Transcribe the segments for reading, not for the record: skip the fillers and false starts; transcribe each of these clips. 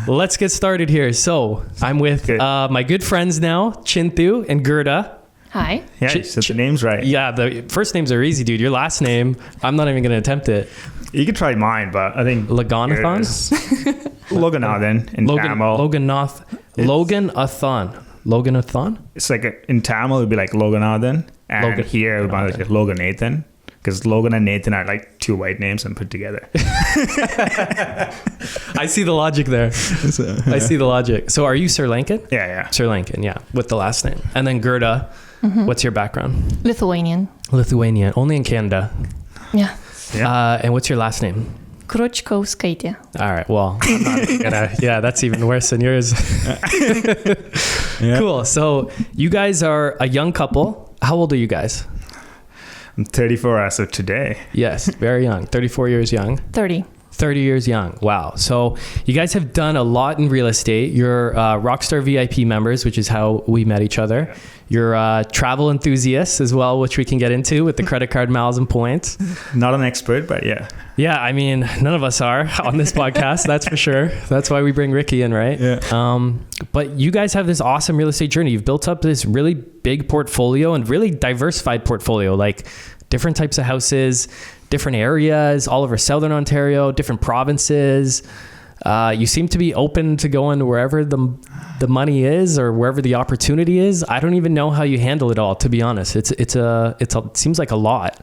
Let's get started here. So I'm with my good friends now, Chinthu and Gerda. Hi. Yeah, you said the name's right. Yeah, the first names are easy, dude. Your last name, I'm not even going to attempt it. You could try mine, but I think Loganathan? Loganathan in Tamil. Loganathan? It's like in Tamil, it would be like Loganathan. And here it would be like Loganathan. Because Logan and Nathan are like two white names and put together. I see the logic there. I see the logic. So are you Sri Lankan? Yeah. Sri Lankan, yeah, with the last name. And then Gerda, what's your background? Lithuanian. Lithuanian, only in Canada. Yeah. And what's your last name? Kručkauskaitė. All right, well, I'm not gonna, yeah, that's even worse than yours. Cool. So you guys are a young couple. How old are you guys? I'm 34 as of today. Yes, very young. 34 years young. 30 years young. Wow. So you guys have done a lot in real estate. You're Rockstar VIP members, which is how we met each other. Yeah. You're travel enthusiasts as well, which we can get into with the credit card miles and points. Not an expert, but yeah. Yeah, I mean, none of us are on this podcast, that's for sure. That's why we bring Ricky in, right? Yeah. But you guys have this awesome real estate journey. You've built up this really big portfolio and really diversified portfolio, like different types of houses, different areas, all over Southern Ontario, different provinces. You seem to be open to going wherever the money is or wherever the opportunity is. I don't even know how you handle it all, to be honest. It seems like a lot.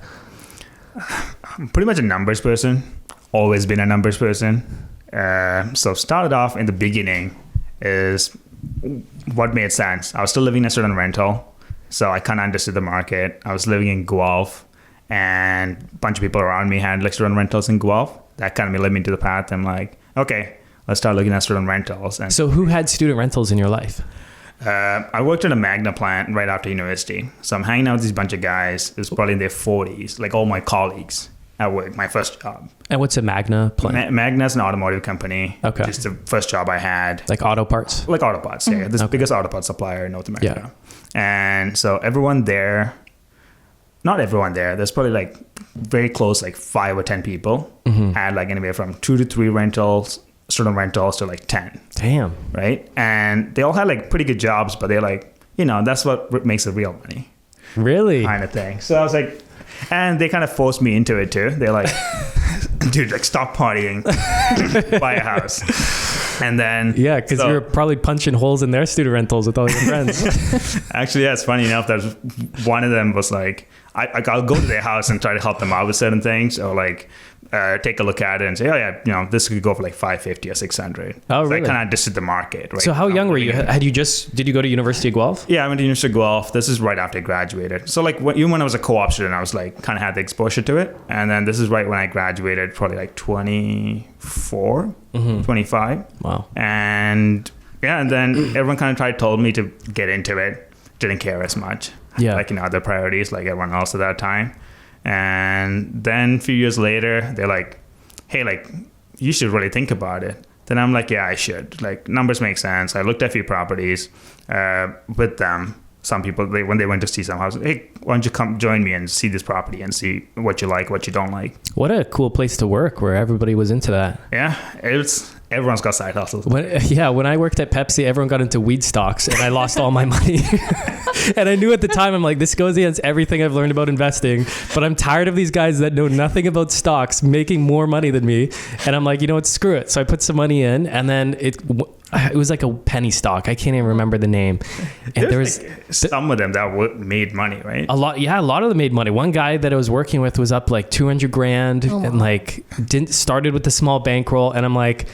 I'm pretty much a numbers person. Always been a numbers person. So started off in the beginning is what made sense. I was still living in a student rental, so I kind of understood the market. I was living in Guelph, and a bunch of people around me had like student rentals in Guelph. That kind of led me to the path. I'm like, okay, let's start looking at student rentals. And so who had student rentals in your life? I worked at a Magna plant right after university. So I'm hanging out with these bunch of guys. It was probably in their 40s, like all my colleagues at work, my first job. And what's a Magna plant? Magna's an automotive company. Okay. Just the first job I had. Like auto parts? Like auto parts, yeah. This biggest auto parts supplier in North America. Yeah. And so everyone there, not everyone there, there's probably like very close, like 5 or 10 people had like anywhere from 2 to 3 rentals, student rentals to like 10. Damn. Right? And they all had like pretty good jobs, but they're like, that's what makes the real money. Really? Kind of thing. So I was like, and they kind of forced me into it too. They're like, dude, like stop partying, buy a house. And then yeah, because you're probably punching holes in their student rentals with all your friends. Actually, yeah, it's funny enough that one of them was like, I'll go to their house and try to help them out with certain things, or like take a look at it and say, oh yeah, this could go for like $550 or $600. Oh, so really? I kind of understood the market. Right? So how young were you? Did you go to University of Guelph? Yeah, I went to University of Guelph. This is right after I graduated. So like even when I was a co-op student, I was like kind of had the exposure to it. And then this is right when I graduated, probably like 24, 25. Wow. And yeah, and then everyone kind of told me to get into it. Didn't care as much. Yeah. Like, other priorities like everyone else at that time. And then a few years later, they're like, hey, like, you should really think about it. Then I'm like, yeah, I should. Like, numbers make sense. I looked at a few properties with them. Some people, when they went to see some houses, hey, why don't you come join me and see this property and see what you like, what you don't like. What a cool place to work where everybody was into that. Yeah, everyone's got side hustles. When I worked at Pepsi, everyone got into weed stocks and I lost all my money. And I knew at the time, I'm like, this goes against everything I've learned about investing, but I'm tired of these guys that know nothing about stocks making more money than me. And I'm like, you know what, screw it. So I put some money in, and then it was like a penny stock. I can't even remember the name. And there was like some of them that made money, right? A lot of them made money. One guy that I was working with was up like $200,000 and like started with a small bankroll. And I'm like,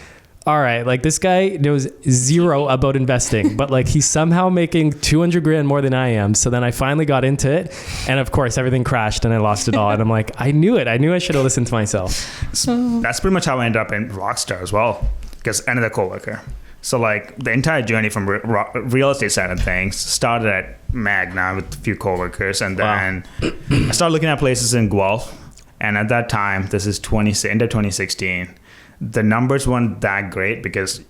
all right, like this guy knows zero about investing, but like he's somehow making $200,000 more than I am. So then I finally got into it, and of course everything crashed and I lost it all. And I'm like, I knew it. I knew I should have listened to myself. That's pretty much how I ended up in Rockstar as well, because another coworker. So like the entire journey from real estate side of things started at Magna with a few coworkers, and then I started looking at places in Guelph. And at that time, this is end of 2016. The numbers weren't that great because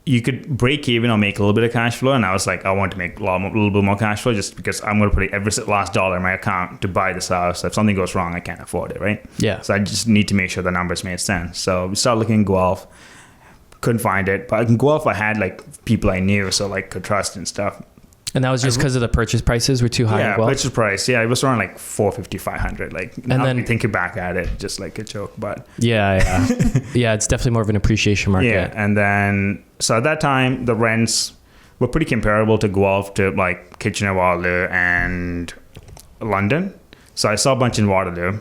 you could break even or make a little bit of cash flow. And I was like, I want to make a little bit more cash flow just because I'm going to put every last dollar in my account to buy this house. If something goes wrong, I can't afford it, right? Yeah. So I just need to make sure the numbers made sense. So we started looking at Guelph. couldn't find it. But in Guelph, I had like people I knew, so like could trust and stuff. And that was just because of the purchase prices were too high. Yeah, in Guelph? purchase price. Yeah, it was around like 450, 500. Like, and then thinking back at it, just like a joke. But yeah, yeah, it's definitely more of an appreciation market. yeah, and then so at that time the rents were pretty comparable to Guelph, to like Kitchener-Waterloo and London. So I saw a bunch in Waterloo,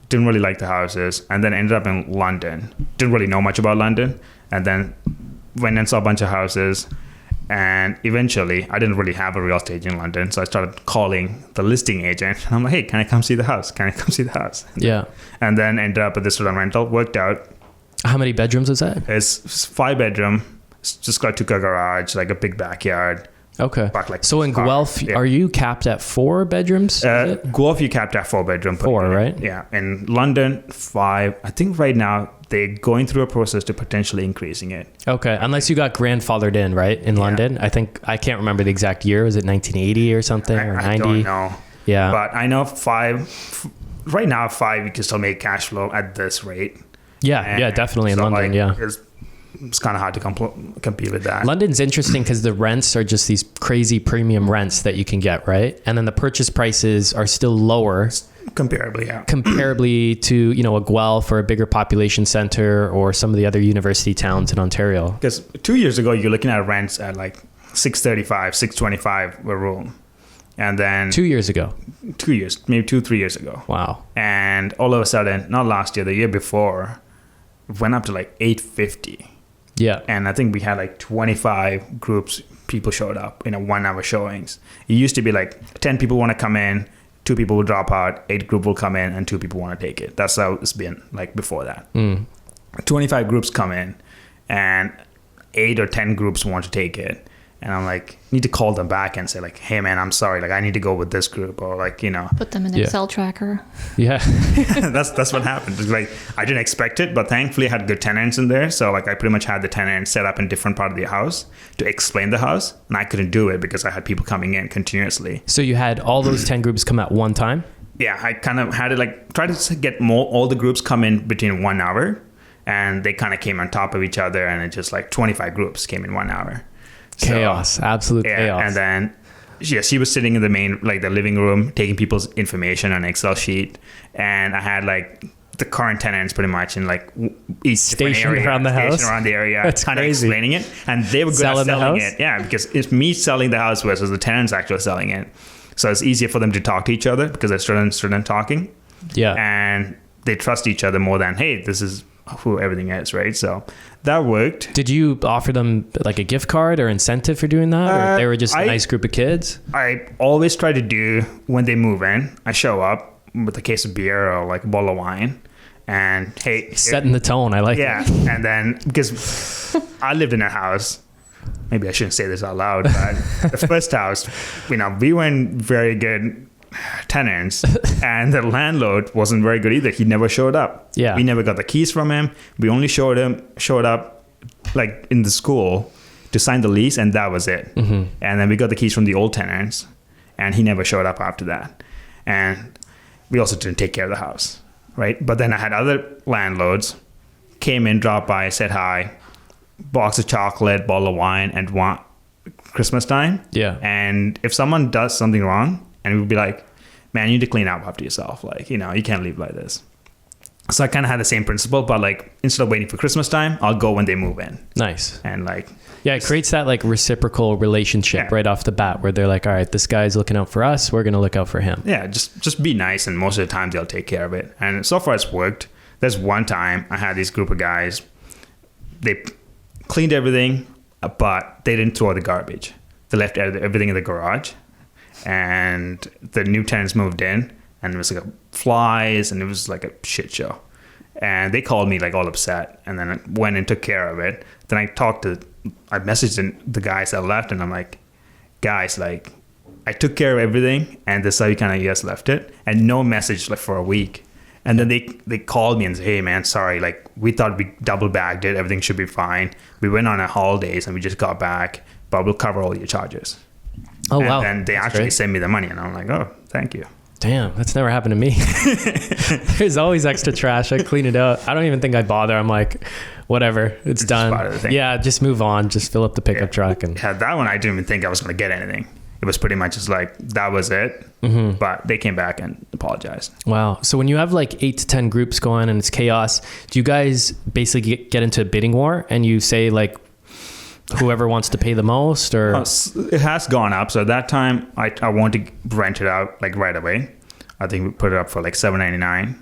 didn't really like the houses, and then ended up in London. Didn't really know much about London, and then went and saw a bunch of houses. And eventually, I didn't really have a real estate in London, so I started calling the listing agent. And I'm like, hey, can I come see the house? Can I come see the house? Yeah. And then ended up at this student rental. Worked out. How many bedrooms was that? It's 5 bedroom. It's just got 2-car garage, like a big backyard. Okay. Back like So in car. Guelph, Yeah. are you capped at 4 bedrooms? Guelph, you capped at 4 bedroom. 4, right? Yeah. In London, 5. I think right now they're going through a process to potentially increasing it. Okay. Unless you got grandfathered in, right? In London. I can't remember the exact year. Was it 1980 or something or 90? I don't know. Yeah. But I know 5, right now 5, you can still make cash flow at this rate. Yeah. And Yeah, definitely in so, London. like, Yeah. It's kind of hard to compete with that. London's interesting because the rents are just these crazy premium rents that you can get, right? And then the purchase prices are still lower Comparably, yeah. comparably to, you know, a Guelph or a bigger population center or some of the other university towns in Ontario. Because 2 years ago, you're looking at rents at like $635, $625 a room. And then 2 years ago. 2 years, maybe 2-3 years ago. Wow. And all of a sudden, not last year, the year before, it went up to like $850. Yeah. And I think we had like 25 groups, people showed up in a 1 hour showings. It used to be like 10 people want to come in, 2 people will drop out, 8 group will come in, and 2 people want to take it. That's how it's been like before that. 25 groups come in and 8 or 10 groups want to take it. And I'm like, need to call them back and say like, hey man, I'm sorry. Like I need to go with this group, or like, you know, Put them in Yeah. Excel tracker. Yeah. that's what happened. It's like, I didn't expect it, but thankfully I had good tenants in there. So like I pretty much had the tenants set up in different part of the house to explain the house. And I couldn't do it because I had people coming in continuously. So you had all those 10 groups come at one time? Yeah, I kind of had to like try to get all the groups come in between 1 hour, and they kind of came on top of each other, and it just like 25 groups came in 1 hour. Chaos. Absolute Yeah, chaos. and then she was sitting in the main, like the living room, taking people's information on an Excel sheet, and I had like the current tenants pretty much in like each Stationed around the house? around the area, That's kind of crazy. explaining it, and they were good Selling at the selling house? it. Yeah, because it's me selling the house versus the tenants actually selling it, so it's easier for them to talk to each other because they're student talking, yeah. and they trust each other more than, hey, this is who everything is, right? So that worked. Did you offer them like a gift card or incentive for doing that? Or they were just a I- nice group of kids? I always try to do when they move in, I show up with a case of beer or like a bottle of wine, and hey, Setting the tone. I like yeah, it. and then because I lived in a house, maybe I shouldn't say this out loud, but the first house, you know, we weren't very good tenants, and the landlord wasn't very good either. He never showed up. Yeah. We never got the keys from him. We only showed up like in the school to sign the lease, and that was it. Mm-hmm. And then we got the keys from the old tenants, and he never showed up after that. And we also didn't take care of the house, right? But then I had other landlords came in, dropped by, said hi, box of chocolate, bottle of wine, and want Christmas time. Yeah. And if someone does something wrong, and we would be like, man, you need to clean up after yourself. Like, you know, you can't leave like this. So I kind of had the same principle, but like instead of waiting for Christmas time, I'll go when they move in. Nice. And like, Yeah, it creates that like reciprocal relationship Yeah. right off the bat where they're like, all right, this guy's looking out for us. We're going to look out for him. yeah, just be nice, and most of the time they'll take care of it. And so far it's worked. There's one time I had this group of guys, they cleaned everything, but they didn't throw the garbage. They left everything in the garage, and the new tenants moved in, and it was like flies, and it was like a shit show. And they called me like all upset, and then I went and took care of it. Then I messaged the guys that left, and I'm like, guys, like, I took care of everything, and this is how you guys left it, and no message like for a week. And then they called me and said, hey man, sorry, like we thought we double bagged it, everything should be fine. We went on a holidays and we just got back, but we'll cover all your charges. Oh, And wow. then they That's actually great. sent me the money, and I'm like, oh, thank you. Damn, that's never happened to me. There's always extra trash. I clean it out. I don't even think I bother. I'm like, whatever, it's done. part of the thing. Yeah, just move on. Just fill up the pickup truck. And Yeah, that one I didn't even think I was going to get anything. It was pretty much just like, that was it. But they came back and apologized. wow. So when you have like 8 to 10 groups going and it's chaos, do you guys basically get into a bidding war and you say like, whoever wants to pay the most, or It has gone up. So at that time, I wanted to rent it out like right away. I think we put it up for like $7.99,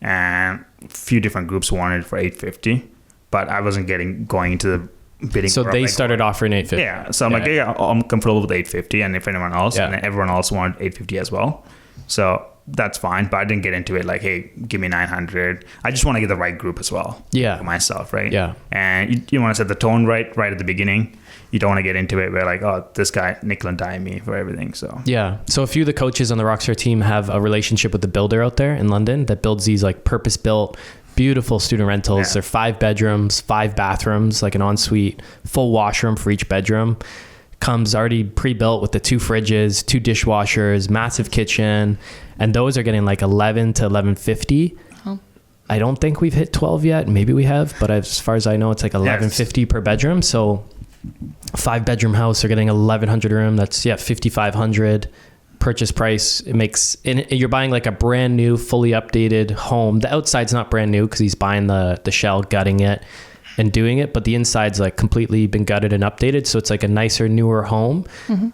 and a few different groups wanted it for $8.50, but I wasn't going into the bidding. so war, they like, started offering $8.50. Yeah, so I'm like, yeah, I'm comfortable with $8.50, and if anyone else, Yeah. and everyone else wanted $8.50 as well, so that's fine. But I didn't get into it like, hey, give me $900. I just want to get the right group as well. Yeah. For myself, right? Yeah. And you want to set the tone right at the beginning. You don't want to get into it where like, oh, this guy nickel and dime me for everything. So Yeah. So a few of the coaches on the Rockstar team have a relationship with the builder out there in London that builds these like purpose-built, beautiful student rentals. Yeah. They're 5 bedrooms, 5 bathrooms, like an ensuite, full washroom for each bedroom. Comes already pre-built with the 2 fridges, 2 dishwashers, massive kitchen, and those are getting like 11 to 11.50. Oh. I don't think we've hit 12 yet. Maybe we have, but as far as I know, it's like 11.50 per bedroom. So 5-bedroom house, they're getting 1,100 room. That's 5,500 purchase price. It makes, and you're buying like a brand new, fully updated home. The outside's not brand new because he's buying the shell, gutting it, and doing it, but the inside's like completely been gutted and updated, so it's like a nicer, newer home,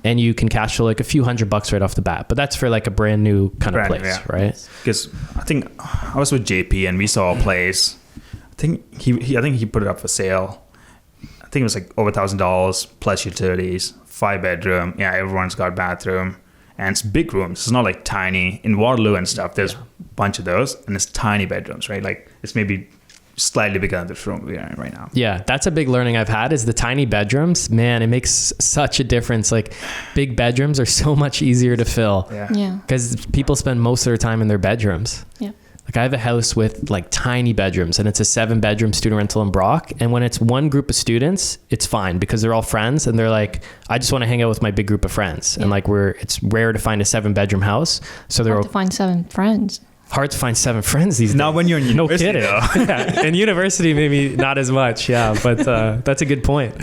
and you can cash flow like a few $100 right off the bat. But that's for like a brand new kind of place, right? Because I think I was with JP and we saw a place. I think he put it up for sale. I think it was like over $1,000 plus utilities, 5-bedroom. Yeah, everyone's got bathroom, and it's big rooms. It's not like tiny. In Waterloo and stuff, there's a bunch of those, and it's tiny bedrooms, right? Like it's maybe slightly bigger than this room we're in right now. Yeah, that's a big learning I've had is the tiny bedrooms. Man, it makes such a difference. Like big bedrooms are so much easier to fill Yeah. because people spend most of their time in their bedrooms. Yeah. Like I have a house with like tiny bedrooms and it's a 7-bedroom student rental in Brock. And when it's one group of students, it's fine because they're all friends and they're like, I just want to hang out with my big group of friends. And like it's rare to find a 7-bedroom house. So they're Hard to find 7 friends. hard to find 7 friends these days. Not when you're in No university. kidding. Yeah. In university, maybe not as much. Yeah. But that's a good point.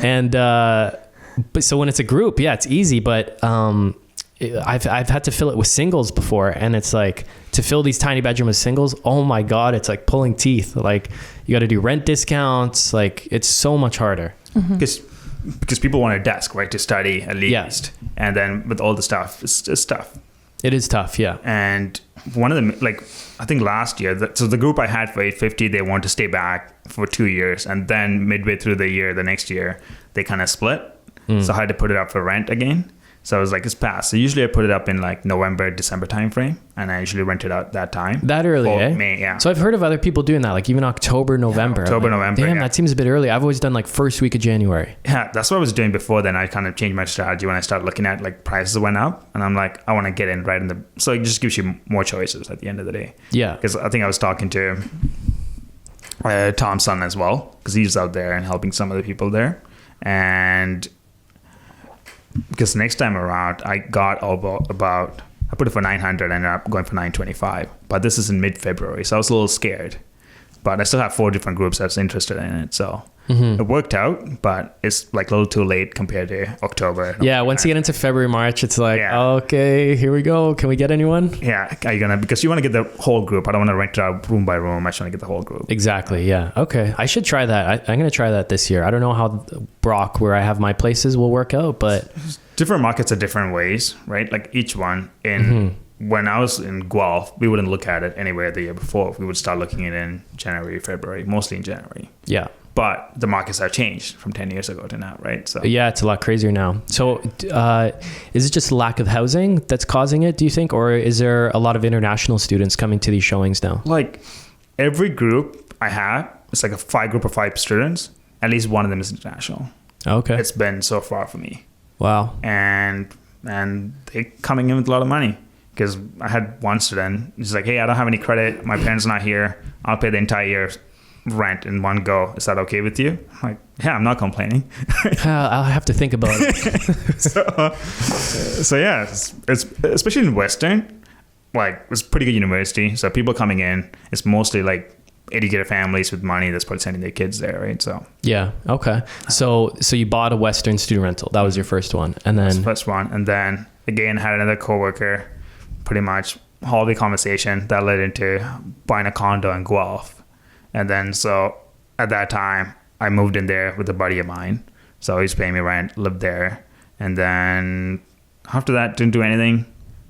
And, but so when it's a group, yeah, it's easy. But I've had to fill it with singles before. And it's like to fill these tiny bedrooms with singles. Oh my God. It's like pulling teeth. Like you got to do rent discounts. Like it's so much harder. Because people want a desk, right, to study at least. And then with all the stuff, it's just tough. It is tough. Yeah. And one of them, like, I think last year, so the group I had for $850, they wanted to stay back for 2 years. And then midway through the next year, they kind of split. So I had to put it up for rent again. So I was like, it's passed. So usually I put it up in like November, December timeframe. And I usually rent it out that time. That early, Or eh? May, yeah. So I've heard of other people doing that, like even October, November. October, I'm like, November, Damn, yeah. that seems a bit early. I've always done like first week of January. Yeah, that's what I was doing before. Then I kind of changed my strategy when I started looking at like prices went up. And I'm like, I want to get in right in the... So it just gives you more choices at the end of the day. Yeah. Because I think I was talking to Tom's son as well, because he's out there and helping some of the people there. And because next time around, I got about I put it for 900 and ended up going for 925. But this is in mid-February, so I was a little scared. But I still have 4 different groups that's interested in it, so it worked out. But it's like a little too late compared to October. Yeah, once you get into February, March, it's like, Yeah. okay, here we go. Can we get anyone? Yeah, are you gonna? Because you want to get the whole group. I don't want to rent it out room by room. I just want to get the whole group. Exactly. Yeah. Okay. I should try that. I'm going to try that this year. I don't know how Brock, where I have my places, will work out, but Different markets are different ways, right? Like each one. When I was in Guelph, we wouldn't look at it anywhere the year before. We would start looking at it in January, February, mostly in January. yeah. But the markets have changed from 10 years ago to now, right? So Yeah, it's a lot crazier now. So is it just lack of housing that's causing it, do you think? Or is there a lot of international students coming to these showings now? like every group I have, it's like a group of 5 students. At least one of them is international. Okay. It's been so far for me. Wow. And they're coming in with a lot of money. Because I had one student, he's like, hey, I don't have any credit. My parents are not here. I'll pay the entire year's rent in one go. Is that okay with you? I'm like, yeah, I'm not complaining. I'll have to think about it. So yeah, it's especially in Western, like it was a pretty good university. So people coming in, it's mostly like educated families with money that's probably sending their kids there, right? So yeah, okay. So you bought a Western student rental. That was your first one, and then that's the first one, and then again had another coworker. Pretty much hallway conversation that led into buying a condo in Guelph, and then so at that time I moved in there with a buddy of mine. So he's paying me rent, lived there, and then after that didn't do anything.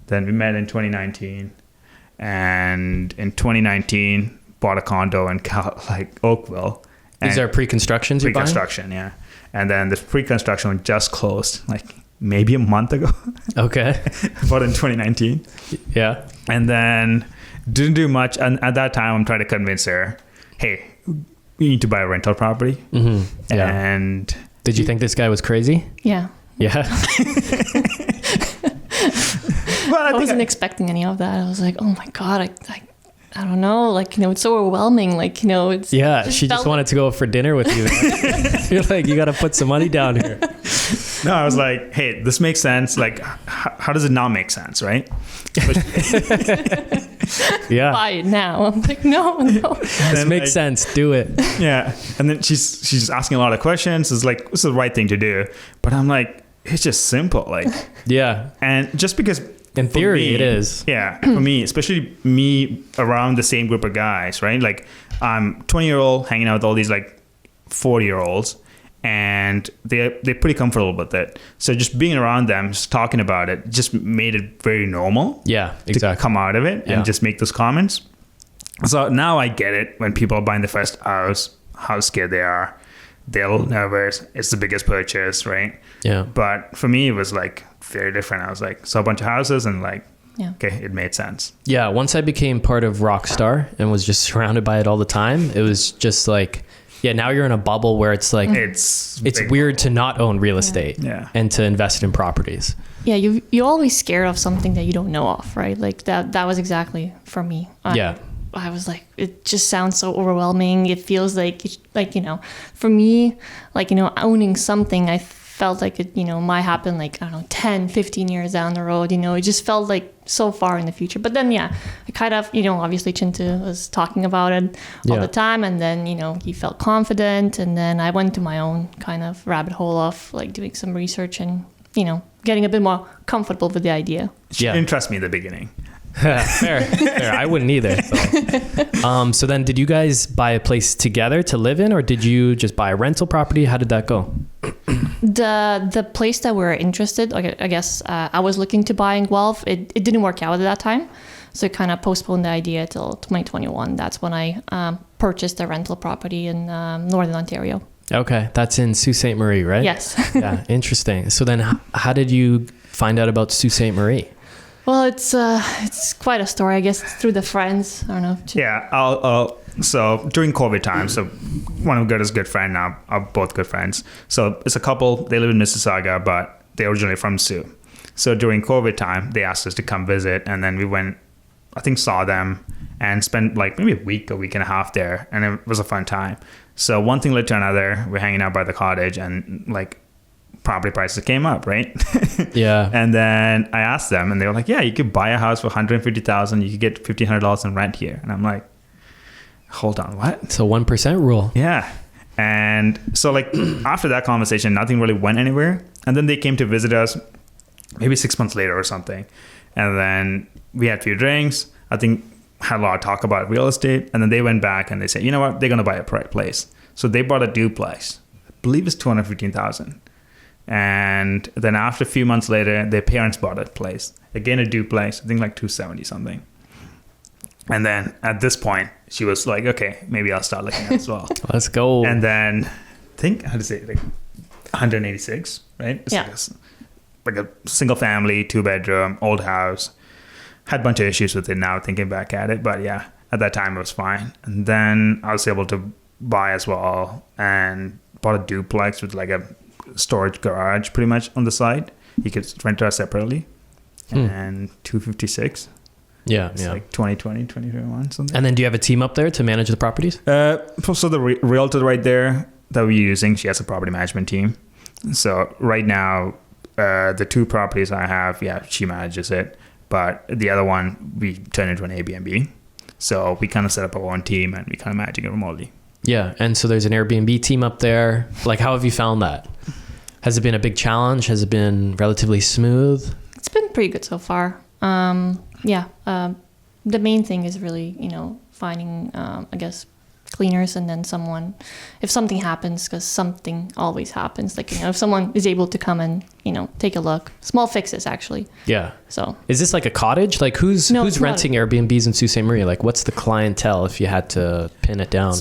Then we met in 2019, and in 2019 bought a condo in Oakville. These are pre-constructions you're buying? Pre-construction, yeah. And then the pre-construction one just closed like maybe a month ago. Okay. Bought in 2019. Yeah. And then didn't do much. And at that time I'm trying to convince her, hey, you need to buy a rental property. Mm-hmm. Yeah. And did you think this guy was crazy? Yeah. Yeah. Well, I wasn't expecting any of that. I was like, oh my God, I don't know, like, you know, it's so overwhelming. Like, you know, it's she just wanted to go for dinner with you. You're like, you got to put some money down here. No, I was like, hey, this makes sense. Like, how does it not make sense, right? Yeah. Buy it now. I'm like, no. This makes sense. Do it. Yeah. And then she's asking a lot of questions. It's like, this is the right thing to do. But I'm like, it's just simple. Like, yeah. And just because in theory it is. Yeah. For me, especially me around the same group of guys, right? Like, I'm 20-year-old hanging out with all these like 40-year-olds. And they're pretty comfortable with it. So just being around them, just talking about it, just made it very normal. Yeah, exactly. To come out of it and just make those comments. So now I get it when people are buying the first house, how scared they are. They're a little nervous. It's the biggest purchase, right? Yeah. But for me, it was like very different. I was like, saw a bunch of houses and like, okay, it made sense. Yeah, once I became part of Rockstar and was just surrounded by it all the time, it was just like, yeah, now you're in a bubble where it's like it's weird to not own real estate and to invest in properties. Yeah, you're always scared of something that you don't know of, right? Like that was exactly for me. I was like, it just sounds so overwhelming. It feels like, you know, for me, like, you know, owning something, I felt like it, you know, might happen like, I don't know, 10, 15 years down the road, you know, it just felt like so far in the future. But then, I kind of, you know, obviously Chinthu was talking about it all the time. And then, you know, he felt confident. And then I went to my own kind of rabbit hole of like doing some research and, you know, getting a bit more comfortable with the idea. She didn't trust me in the beginning. Fair. I wouldn't either. So then did you guys buy a place together to live in, or did you just buy a rental property? How did that go? The place that we're interested, I guess I was looking to buy in Guelph. It didn't work out at that time. So it kind of postponed the idea till 2021. That's when I purchased a rental property in Northern Ontario. Okay. That's in Sault Ste. Marie, right? Yes. Yeah. Interesting. So then how did you find out about Sault Ste. Marie? Well, it's quite a story, I guess, through the friends. I don't know. Yeah, so during COVID time, so one of Gerda's good friend now, are both good friends. So it's a couple, they live in Mississauga, but they're originally from Sault. So during COVID time, they asked us to come visit, and then we went, I think saw them, and spent like maybe a week and a half there, and it was a fun time. So one thing led to another. We're hanging out by the cottage, and like, property prices came up, right? Yeah. And then I asked them, and they were like, yeah, you could buy a house for $150,000. You could get $1,500 in rent here. And I'm like, hold on, what? It's a 1% rule. Yeah. And so like after that conversation, nothing really went anywhere. And then they came to visit us maybe 6 months later or something. And then we had a few drinks. I think had a lot of talk about real estate. And then they went back and they said, you know what? They're going to buy a place. So they bought a duplex. I believe it's $215,000. And then after a few months later, their parents bought a place. Again, a duplex, I think like 270 something. And then at this point, she was like, okay, maybe I'll start looking at it as well. Let's go. And then I think, how to say it, like 186, right? It's like a single family, 2-bedroom, old house. Had a bunch of issues with it now, thinking back at it. But yeah, at that time it was fine. And then I was able to buy as well and bought a duplex with like a storage garage pretty much on the side. You could rent it out separately. And 256. Yeah. It's like 2020, 2021, something. And then do you have a team up there to manage the properties? So the realtor right there that we're using, she has a property management team. So right now, the 2 properties I have, she manages it. but the other one we turned into an Airbnb. So we kind of set up our own team and we kind of managing it remotely. Yeah. And so there's an Airbnb team up there. Like, how have you found that? Has it been a big challenge? Has it been relatively smooth? It's been pretty good so far. The main thing is really, finding, I guess, cleaners, and then someone, if something happens, because something always happens, like, if someone is able to come and, take a look. Small fixes, actually. Yeah. So is this like a cottage? Like, who's renting Airbnbs in Sault Ste. Marie? Like, what's the clientele if you had to pin it down?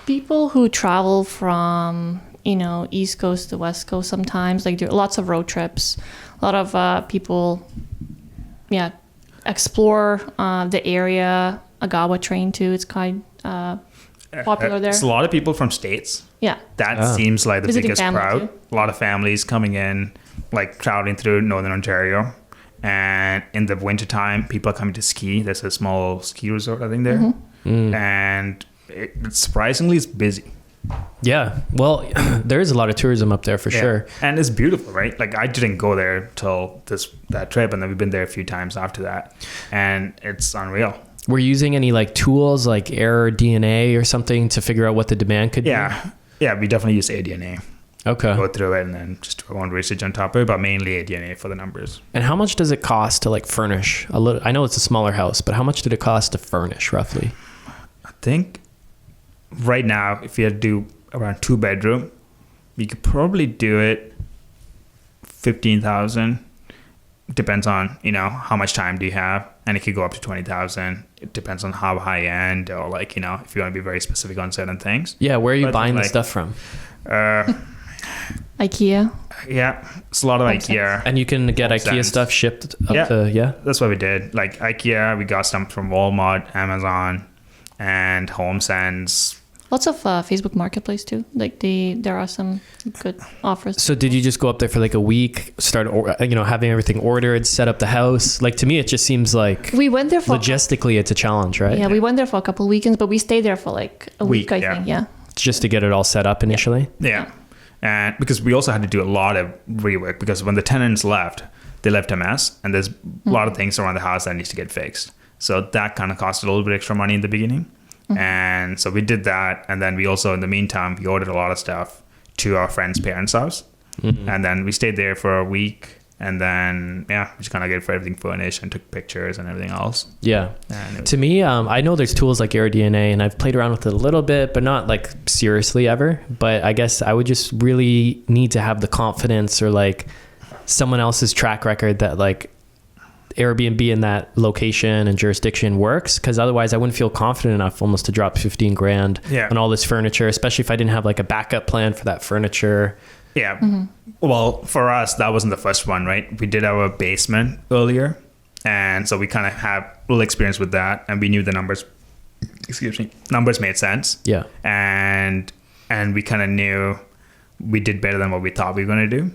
People who travel from, East Coast to West Coast sometimes. Like, there are lots of road trips. A lot of people, explore the area. Agawa train, too. It's quite popular there. It's a lot of people from states. Yeah. That seems like the Visiting biggest family crowd. too. A lot of families coming in, like traveling through Northern Ontario. And in the wintertime, people are coming to ski. There's a small ski resort, I think, there. Mm-hmm. And surprisingly, it's busy. Yeah. Well, there is a lot of tourism up there for sure. And it's beautiful, right? Like, I didn't go there till that trip, and then we've been there a few times after that. And it's unreal. Were you using any like tools like AirDNA or something to figure out what the demand could be? Yeah, we definitely use AirDNA. Okay. Go through it and then just do our own research on top of it, but mainly AirDNA for the numbers. And how much does it cost to like furnish a little? I know it's a smaller house, but how much did it cost to furnish roughly? I think right now, if you had to do around 2-bedroom, you could probably do it 15,000. Depends on, how much time do you have, and it could go up to 20,000. It depends on how high end, or like, if you want to be very specific on certain things. Yeah, where are you buying the stuff from? IKEA. Yeah, it's a lot of IKEA. And you can get IKEA stuff shipped up to, that's what we did. Like IKEA, we got some from Walmart, Amazon, and HomeSense. Lots of Facebook Marketplace too. Like there are some good offers. So did you just go up there for like a week, start having everything ordered, set up the house? Like, to me, it just seems like we went there for logistically it's a challenge, right? Yeah, we went there for a couple of weekends, but we stayed there for like a week, I think. Yeah. Just to get it all set up initially. Yeah. And because we also had to do a lot of rework, because when the tenants left, they left a mess, and there's a lot of things around the house that needs to get fixed. So that kind of cost a little bit extra money in the beginning. And so we did that, and then we also, in the meantime, we ordered a lot of stuff to our friend's parents' house, and then we stayed there for a week, and then we just kind of get everything furnished and took pictures and everything else. Yeah. To me, I know there's tools like AirDNA, and I've played around with it a little bit, but not like seriously ever. But I guess I would just really need to have the confidence, or like someone else's track record that like Airbnb in that location and jurisdiction works, because otherwise I wouldn't feel confident enough almost to drop 15 grand on all this furniture, especially if I didn't have like a backup plan for that furniture. Yeah. Well, for us, that wasn't the first one, right? We did our basement earlier, and so we kind of have a little experience with that, and we knew the numbers made sense. Yeah. And we kind of knew we did better than what we thought we were going to do.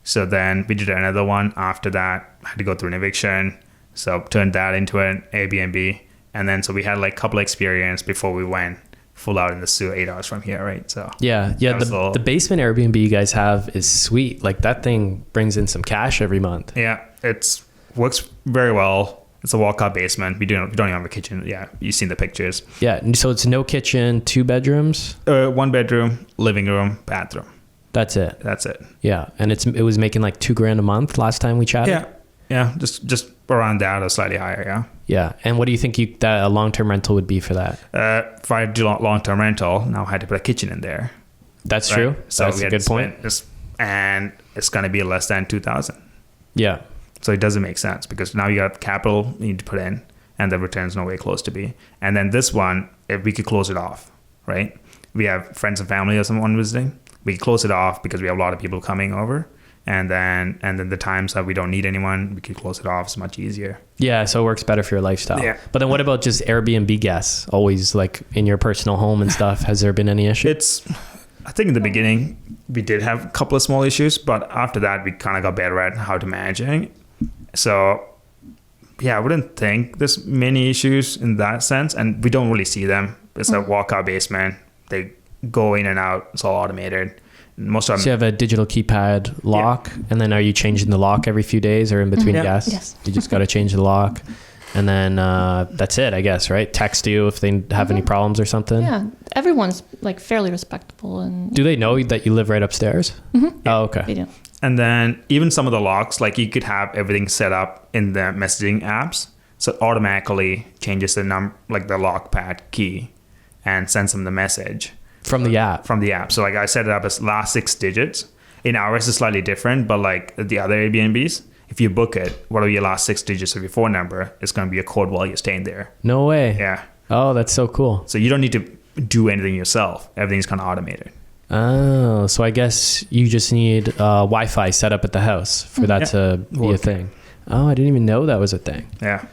So then we did another one after that. Had to go through an eviction. So turned that into an Airbnb. And then so we had like a couple of experience before we went full out in the sewer 8 hours from here, right? So yeah. The basement Airbnb you guys have is sweet. Like, that thing brings in some cash every month. Yeah, it works very well. It's a walkout basement. We don't even have a kitchen. Yeah, you've seen the pictures. Yeah, so it's no kitchen, 2 bedrooms? 1 bedroom, living room, bathroom. That's it. Yeah, and it was making like $2,000 a month last time we chatted. Yeah, just around that or slightly higher. Yeah. Yeah, and what do you think that a long-term rental would be for that? If I do long-term rental, now I had to put a kitchen in there. That's true. So that's a good point. And it's going to be less than 2,000. Yeah. So it doesn't make sense, because now you got capital you need to put in, and the return's nowhere close to be. And then this one, if we could close it off, right? We have friends and family or someone visiting. We close it off because we have a lot of people coming over, and then the times that we don't need anyone, we can close it off. It's much easier. Yeah, so it works better for your lifestyle. Yeah. But then what about just Airbnb guests, always like in your personal home and stuff? Has there been any issues? I think in the beginning we did have a couple of small issues, but after that we kind of got better at how to manage it. So yeah, I wouldn't think there's many issues in that sense, and we don't really see them. It's a walkout basement. They go in and out. It's all automated, most of So them. you have a digital keypad lock, and then are you changing the lock every few days or in between guests? Yes. You just got to change the lock, and then that's it, I guess, right? Text you if they have any problems or something. Yeah, everyone's like fairly respectable, and Do they know that you live right upstairs? Oh, okay. they do. And then even some of the locks, like you could have everything set up in the messaging apps, so it automatically changes the like the lock pad key, and sends them the message From the app. from the app. So like I set it up as last 6 digits. In ours, it's slightly different, but like the other Airbnbs, if you book it, whatever your last 6 digits of your phone number, it's going to be a code while you're staying there. No way. Yeah. Oh, that's so cool. So you don't need to do anything yourself. Everything's kind of automated. Oh, so I guess you just need Wi-Fi set up at the house for that to be a thing. Oh, I didn't even know that was a thing. Yeah.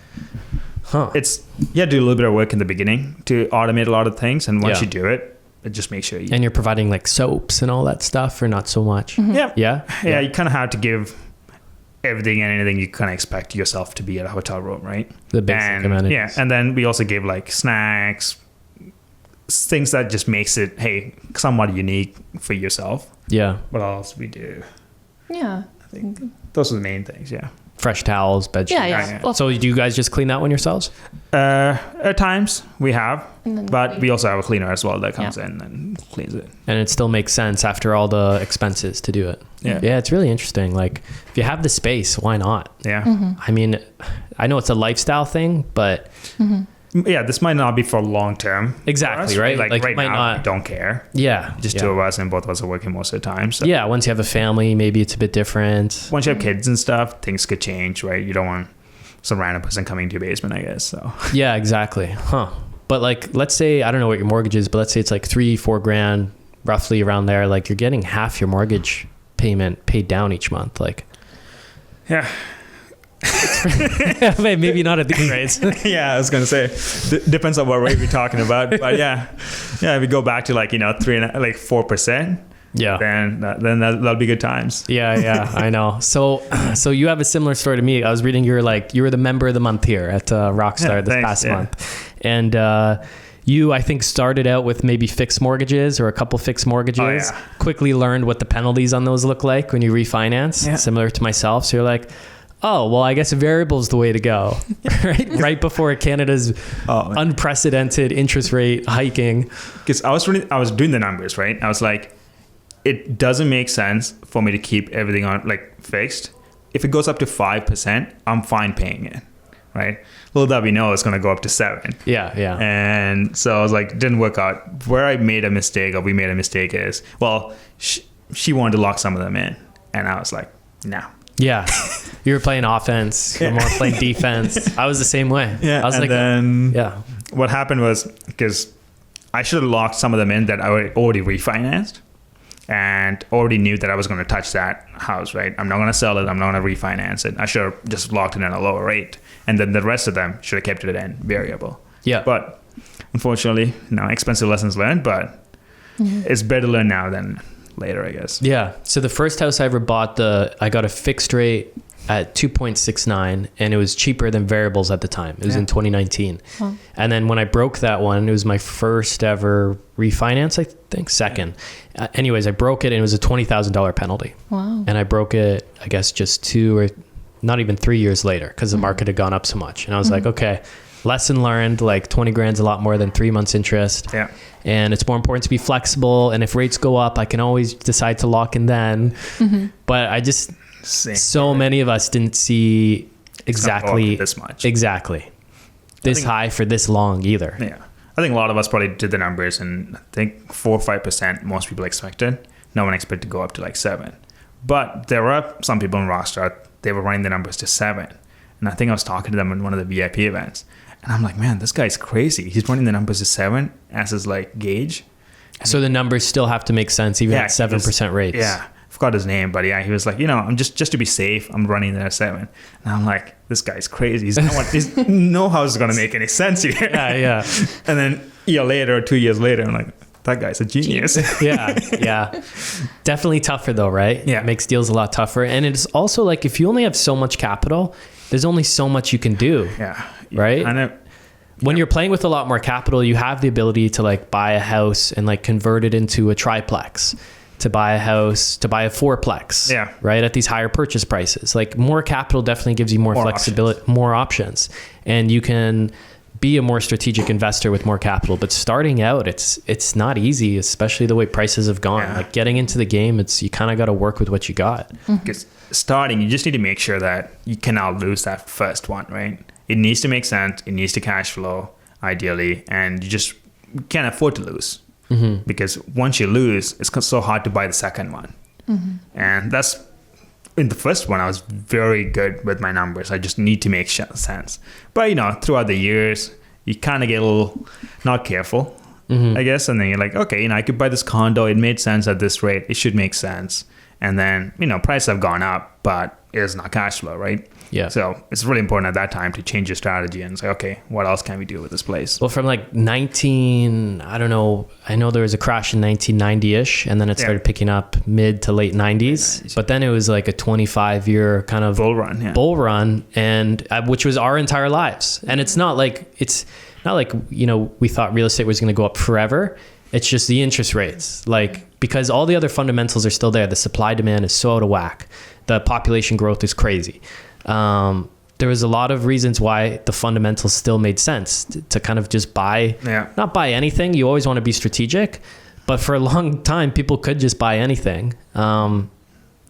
Huh. It's, you do a little bit of work in the beginning to automate a lot of things. And once Yeah. you do it, just make sure you... And you're providing like soaps and all that stuff, or not so much? Yeah. Yeah? You kind of have to give everything and anything you kind of expect yourself to be at a hotel room, right? The basic amenities. Yeah, and then we also give like snacks, things that just makes it, hey, somewhat unique for yourself. Yeah. What else we do? Yeah. I think those are the main things, yeah. Fresh towels, bed sheets. Yeah, yeah. Yeah. Well, So do you guys just clean that one yourselves? At times we have, And then but we- we also have a cleaner as well that comes in and cleans it. And it still makes sense after all the expenses to do it. Yeah. Yeah, it's really interesting. Like, if you have the space, why not? Yeah. I mean, I know it's a lifestyle thing, but Yeah, this might not be for long term. Exactly, right? Like Like, right you might now, not- we don't care. yeah. Just yeah. 2 of us, and both of us are working most of the time. So Yeah, once you have a family, maybe it's a bit different. once you have kids and stuff, things could change, right? You don't want some random person coming to your basement, I guess. So Yeah, exactly. Huh. But like, let's say, I don't know what your mortgage is, but let's say it's like 3-4 grand, roughly around there. Like, you're getting half your mortgage payment paid down each month. Like, yeah. maybe not at these rates. Yeah, I was gonna say depends on what rate we're talking about, but yeah, if we go back to like 4%, Yeah. then that'll be good times. Yeah, I know. So you have a similar story to me. I was reading you were the member of the month here at Rockstar this thanks, past yeah. month, and you, I think, started out with maybe fixed mortgages or a couple fixed mortgages. Oh, yeah. Quickly learned what the penalties on those look like when you refinance. Yeah. Similar to myself. So you're like, oh, well, I guess a variable is the way to go, right? Right before Canada's unprecedented interest rate hiking. Because I was doing the numbers, right? I was like, it doesn't make sense for me to keep everything on like fixed. If it goes up to 5%, I'm fine paying it, right? Little that we know it's going to go up to 7%. Yeah. And so I was like, didn't work out. Where I made a mistake, or we made a mistake, is, well, she wanted to lock some of them in, and I was like, no. Yeah. You were playing offense. You were more playing defense. I was the same way. Yeah. I was and like, then yeah. what happened was, because I should have locked some of them in that I already refinanced and already knew that I was going to touch that house, right? I'm not going to sell it. I'm not going to refinance it. I should have just locked it at a lower rate. And then the rest of them should have kept it in variable. Yeah. But unfortunately, expensive lessons learned, but it's better to learn now than later, I guess. Yeah. So the first house I ever bought, I got a fixed rate at 2.69, and it was cheaper than variables at the time. It was in 2019. Wow. And then when I broke that one, it was my first ever refinance, I think, second. Anyways, I broke it, and it was a $20,000 penalty. Wow. And I broke it, I guess, just 2 or not even 3 years later, because the market had gone up so much. And I was like, okay, lesson learned, like 20 grand's a lot more than 3 months interest. Yeah. And it's more important to be flexible. And if rates go up, I can always decide to lock in then. But I just, so many of us didn't see exactly this much. Exactly. This high for this long either. Yeah. I think a lot of us probably did the numbers, and I think 4 or 5% most people expected. No one expected to go up to like 7. But there were some people in Rockstar, they were running the numbers to 7. And I think I was talking to them in one of the VIP events. And I'm like, man, this guy's crazy. He's running the numbers to 7 as his like gauge. So the numbers still have to make sense even at 7% rates. Yeah. I forgot his name, but yeah, he was like, I'm just to be safe, I'm running there at 7. And I'm like, this guy's crazy. There's no house is going to make any sense here. Yeah. And then a year later or 2 years later, I'm like, that guy's a genius. Yeah. Definitely tougher though, right? Yeah. It makes deals a lot tougher. And it's also like, if you only have so much capital, there's only so much you can do. Yeah. Right? When you're playing with a lot more capital, you have the ability to like buy a house and like convert it into a triplex, to buy a house, to buy a fourplex, right, at these higher purchase prices. Like more capital definitely gives you more flexibility, more options, and you can be a more strategic investor with more capital. But starting out, it's not easy, especially the way prices have gone. Like getting into the game, you kind of got to work with what you got. Because starting, you just need to make sure that you cannot lose that first one, right? It needs to make sense. It needs to cash flow, ideally, and you just can't afford to lose. Because once you lose, it's so hard to buy the second one. And that's, in the first one, I was very good with my numbers. I just need to make sense. But, you know, throughout the years, you kind of get a little not careful, I guess. And then you're like, okay, you know, I could buy this condo. It made sense at this rate. It should make sense. And then, you know, prices have gone up, but it's not cash flow, right? Yeah. So it's really important at that time to change your strategy and say, okay, what else can we do with this place? Well, from like I know there was a crash in 1990-ish, and then it started picking up mid to late 90s. But then it was like a 25-year kind of bull run, and which was our entire lives. And it's not like, you know, we thought real estate was going to go up forever. It's just the interest rates, like, because all the other fundamentals are still there. The supply demand is so out of whack. The population growth is crazy. There was a lot of reasons why the fundamentals still made sense to kind of just not buy anything. You always want to be strategic, but for a long time, people could just buy anything.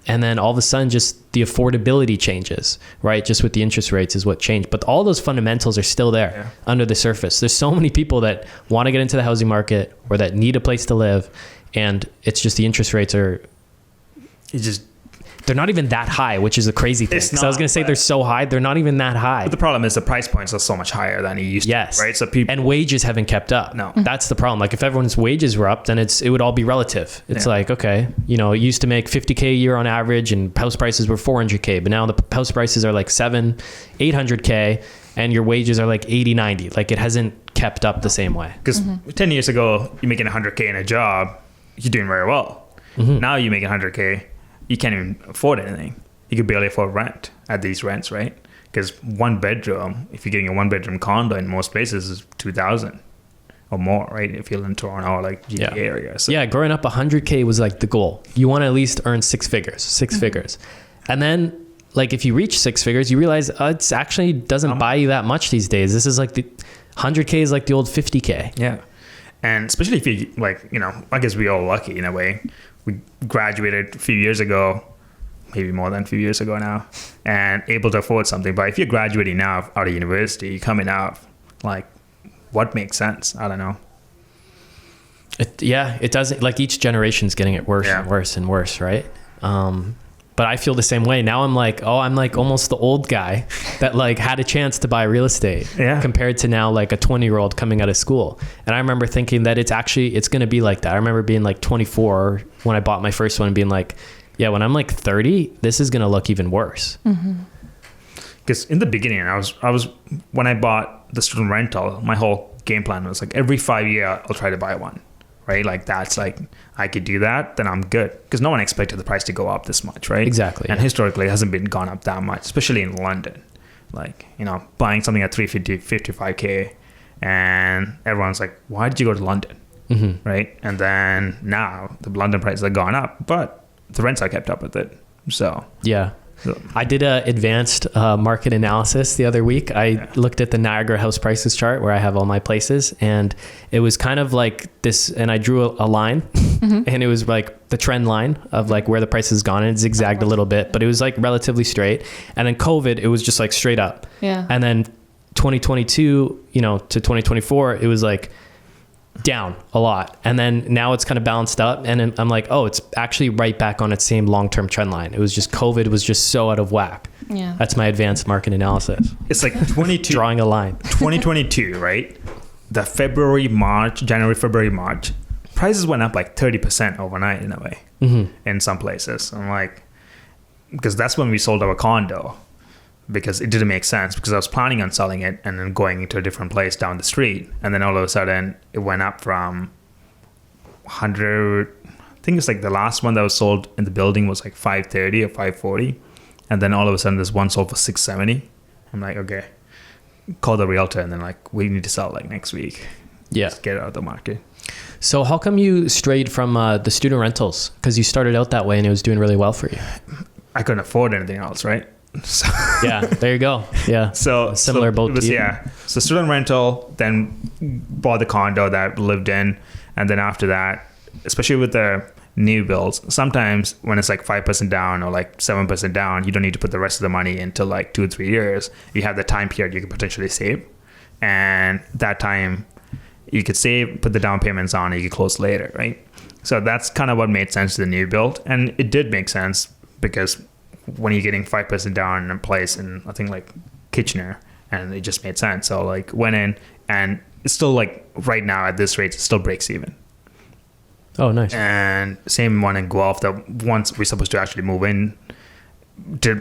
And then all of a sudden, just the affordability changes, right? Just with the interest rates is what changed. But all those fundamentals are still there under the surface. There's so many people that want to get into the housing market or that need a place to live. And it's just the interest rates they're not even that high, which is a crazy thing. So I was going to say they're so high, they're not even that high. But the problem is the price points are so much higher than it used to, right? So and wages haven't kept up. No. That's the problem. Like if everyone's wages were up, then it would all be relative. It's like, okay, you know, it used to make $50K a year on average and house prices were $400K, but now the house prices are like $800K and your wages are like 80, 90. Like it hasn't kept up the same way. Because 10 years ago, you're making $100K in a job, you're doing very well. Now you're making $100K, you can't even afford anything. You could barely afford rent at these rents, right? Because one bedroom, if you're getting a one bedroom condo in most places, is $2,000 or more, right? If you're in Toronto or like GTA area. So. Yeah, growing up, $100K was like the goal. You want to at least earn six figures. And then, like, if you reach six figures, you realize it's actually doesn't buy you that much these days. This is like the 100K is like the old 50K. Yeah. And especially if you, like, you know, I guess we all lucky in a way. We graduated a few years ago, maybe more than a few years ago now, and able to afford something. But if you're graduating now out of university, you're coming out, like, what makes sense? I don't know. It doesn't, like, each generation's getting it worse and worse and worse, right? But I feel the same way. Now I'm like almost the old guy that like had a chance to buy real estate compared to now like a 20-year-old coming out of school. And I remember thinking that it's going to be like that. I remember being like 24 when I bought my first one and being like, yeah, when I'm like 30, this is going to look even worse. Because in the beginning, I was when I bought the student rental, my whole game plan was like every 5 years I'll try to buy one. Right? Like that's like, I could do that, then I'm good. Because no one expected the price to go up this much, right? Exactly. And historically, it hasn't been gone up that much, especially in London. Like, you know, buying something at 55K and everyone's like, why did you go to London? Right? And then now the London prices have gone up, but the rents are kept up with it. So, yeah. I did a advanced market analysis the other week. I looked at the Niagara house prices chart where I have all my places, and it was kind of like this, and I drew a line and it was like the trend line of like where the price has gone, and it zigzagged a little bit, but it was like relatively straight. And then COVID, it was just like straight up. Yeah. And then 2022, you know, to 2024, it was like down a lot, and then now it's kind of balanced up, and I'm like, oh, it's actually right back on its same long-term trend line. It was just COVID was just so out of whack. Yeah, that's my advanced market analysis. It's like 22 drawing a line. 2022, right? The January, February, March prices went up like 30% overnight in a way in some places. I'm like, because that's when we sold our condo, because it didn't make sense, because I was planning on selling it and then going into a different place down the street, and then all of a sudden it went up from 100, I think it's like the last one that was sold in the building was like 530 or 540, and then all of a sudden this one sold for 670. I'm like, okay, call the realtor, and then like, we need to sell like next week. Yeah. Just get it out of the market. So how come you strayed from the student rentals? Because you started out that way and it was doing really well for you. I couldn't afford anything else, right? So Yeah, there you go. Yeah. So A similar boat it was, to you. yeah. So student rental, then bought the condo that I lived in, and then after that, especially with the new builds, sometimes when it's like 5% down or like 7% down, you don't need to put the rest of the money into like 2 or 3 years. You have the time period you can potentially save, and that time you could save, put the down payments on, and you could close later, right? So that's kind of what made sense to the new build, and it did make sense because when you're getting 5% down in a place in, I think, like Kitchener, and it just made sense. So like went in, and it's still like right now at this rate, it still breaks even. Oh, nice. And same one in Guelph, that once we're supposed to actually move in,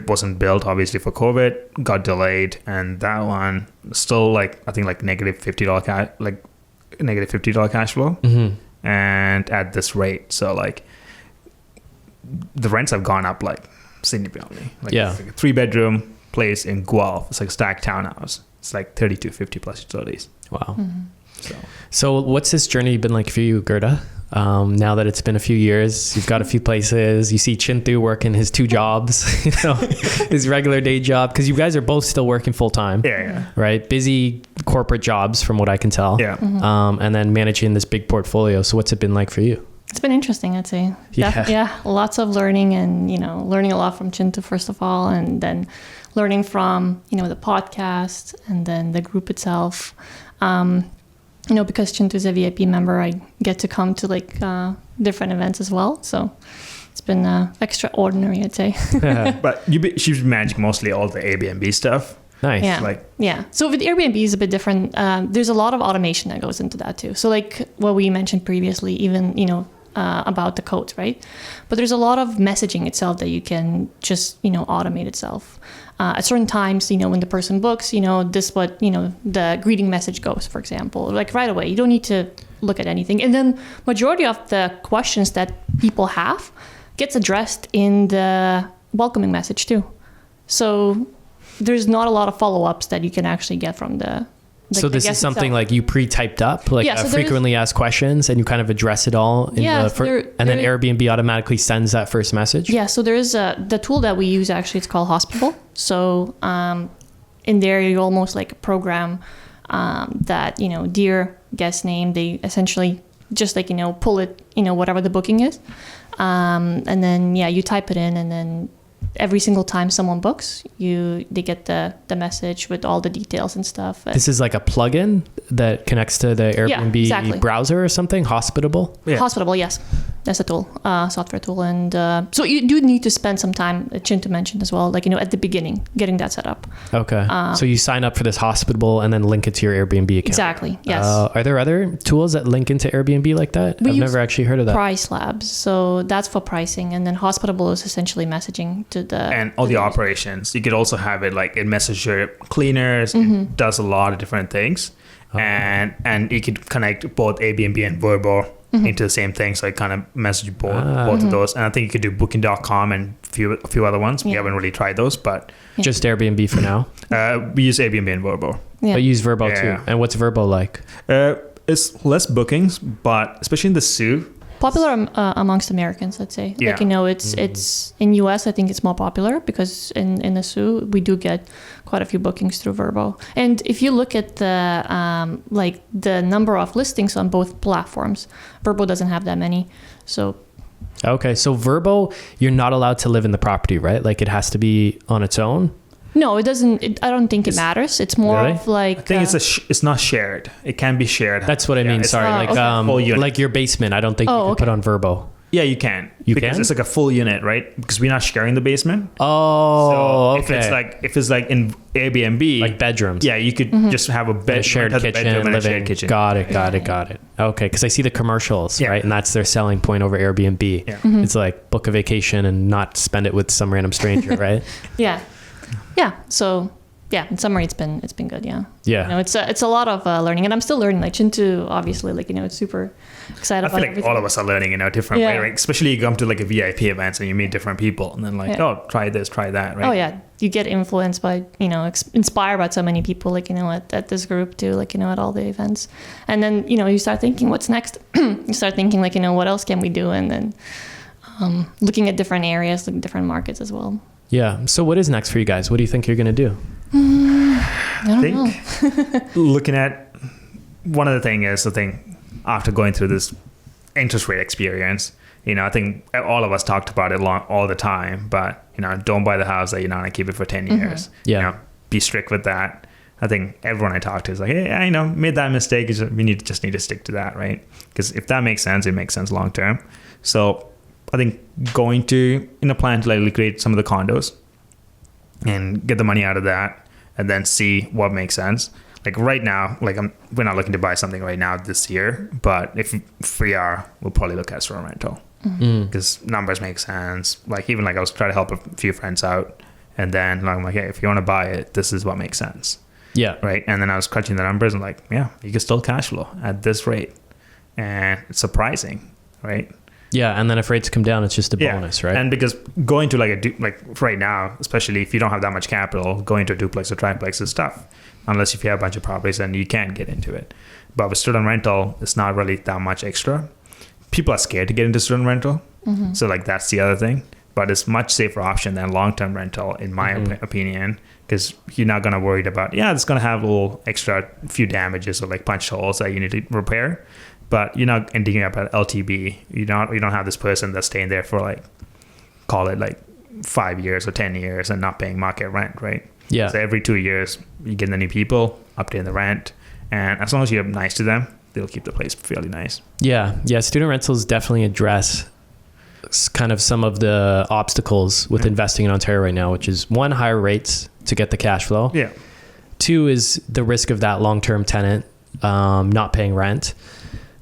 wasn't built obviously for COVID, got delayed, and that one still like, I think like negative $50 cash flow, and at this rate. So like the rents have gone up like significantly. Like, Yeah. it's like a 3-bedroom place in Guelph. It's like a stacked townhouse. It's like $32.50 plus utilities. Wow. So So what's this journey been like for you, Gerda? Now that it's been a few years, you've got a few places, you see Chinthu working his 2 jobs, you know, his regular day job, because you guys are both still working full time, yeah. right? Busy corporate jobs from what I can tell. Yeah. And then managing this big portfolio. So what's it been like for you? It's been interesting, I'd say. Yeah. Lots of learning, and, you know, learning a lot from Chinthu, first of all, and then learning from, you know, the podcast and then the group itself. You know, because Chinthu is a VIP member, I get to come to like different events as well. So it's been extraordinary, I'd say. But she's managing mostly all the Airbnb stuff. Nice. Yeah. So with Airbnb is a bit different. There's a lot of automation that goes into that too. So like what we mentioned previously, even, you know, about the codes, right? But there's a lot of messaging itself that you can just, you know, automate itself. At certain times, you know, when the person books, you know, what, you know, the greeting message goes, for example, like right away. You don't need to look at anything. And then majority of the questions that people have gets addressed in the welcoming message too. So there's not a lot of follow-ups that you can actually get from the So this is something like you pre-typed up, like Yeah, so frequently asked questions, and you kind of address it all in and then Airbnb automatically sends that first message? Yeah, so there is the tool that we use, actually, it's called Hospitable. So in there, you almost like program that, you know, dear guest name, they essentially just like, you know, pull it, you know, whatever the booking is. And then, yeah, you type it in, and then every single time someone books, they get the message with all the details and stuff. This is like a plugin that connects to the Airbnb browser or something? Hospitable? Yeah. Hospitable, yes. That's a tool, software tool. And so you do need to spend some time, Chinthu mentioned as well, like, you know, at the beginning, getting that set up. Okay. So you sign up for this Hospitable and then link it to your Airbnb account. Exactly, yes. Are there other tools that link into Airbnb like that? I've never actually heard of that. Price Labs. So that's for pricing. And then Hospitable is essentially messaging to the... And all the operations. You could also have it like it messages your cleaners. It does a lot of different things. And you could connect both Airbnb and Vrbo into the same thing. So I kind of message both of those. And I think you could do booking.com and a few other ones. We haven't really tried those, but... Just Airbnb for now? We use Airbnb and Vrbo. Yeah. But use Vrbo too. And what's Vrbo like? It's less bookings, but especially in the Sioux. Popular amongst Americans, I'd say. Yeah. Like, you know, it's in US, I think it's more popular because in the Sioux, we do get quite a few bookings through Vrbo. And if you look at the like the number of listings on both platforms, Vrbo doesn't have that many. So Okay, so Vrbo, you're not allowed to live in the property, right? Like it has to be on its own? no, it doesn't. I don't think it matters. It's more Really? of like... I think it's not shared. It can be shared. That's what I mean. it's Sorry, Oh, like okay. Full unit. like your basement. I don't think you can put on Vrbo. Yeah, you can. You because can? it's like a full unit, right? Because we're not sharing the basement. Oh, so okay. if it's like in Airbnb, Like bedrooms. yeah, you could just have A shared kitchen, and a living. shared kitchen. Got it. Okay, because I see the commercials, Yeah. right? And that's their selling point over Airbnb. Yeah. It's like book a vacation and not spend it with some random stranger, right? Yeah. So yeah, in summary, it's been good. Yeah. Yeah. You know, it's a lot of learning, and I'm still learning. Like Chinthu, obviously, like, you know, it's super excited I about feel like everything. all of us are learning in a different way, right? Especially you come to like a VIP event and you meet different people, and then like, oh, try this, try that, right? Oh yeah, you get influenced by, you know, inspired by so many people, like, you know, at this group too, like, you know, at all the events, and then, you know, you start thinking, what's next? You start thinking, like, you know, what else can we do, and then looking at different areas, looking at different markets as well. Yeah. So what is next for you guys? What do you think you're going to do? I don't know. Looking at one of the thing is, I think after going through this interest rate experience, you know, I think all of us talked about it all the time, but, you know, don't buy the house that you're not going to keep it for 10 years. Yeah. You know, be strict with that. I think everyone I talked to is like, hey, I know, made that mistake. We just need to stick to that, right? Because if that makes sense, it makes sense long term. So I think going to, in a plan to like liquidate some of the condos and get the money out of that, and then see what makes sense. Like right now, like we're not looking to buy something right now this year, but if we are, we'll probably look at student rental because numbers make sense. Like even like I was trying to help a few friends out, and then I'm like, hey, if you want to buy it, this is what makes sense. Yeah. Right. And then I was crunching the numbers and like, yeah, you can still cash flow at this rate, and it's surprising, right? Yeah, and then if rates come down, it's just a bonus, right? And because going to like right now, especially if you don't have that much capital, going to a duplex or triplex is tough. Unless if you have a bunch of properties, then you can get into it. But with student rental, it's not really that much extra. People are scared to get into student rental. So like that's the other thing. But it's much safer option than long-term rental, in my opinion, because you're not going to worry about, it's going to have a little extra few damages or like punch holes that you need to repair. But you're not ending up at LTB. You don't have this person that's staying there for like, call it like 5 years or 10 years and not paying market rent, right? Yeah. So every 2 years, you get the new people, updating the rent. And as long as you're nice to them, they'll keep the place fairly nice. Yeah. Yeah. Student rentals definitely address kind of some of the obstacles with investing in Ontario right now, which is 1, higher rates to get the cash flow. Yeah. 2 is the risk of that long-term tenant not paying rent.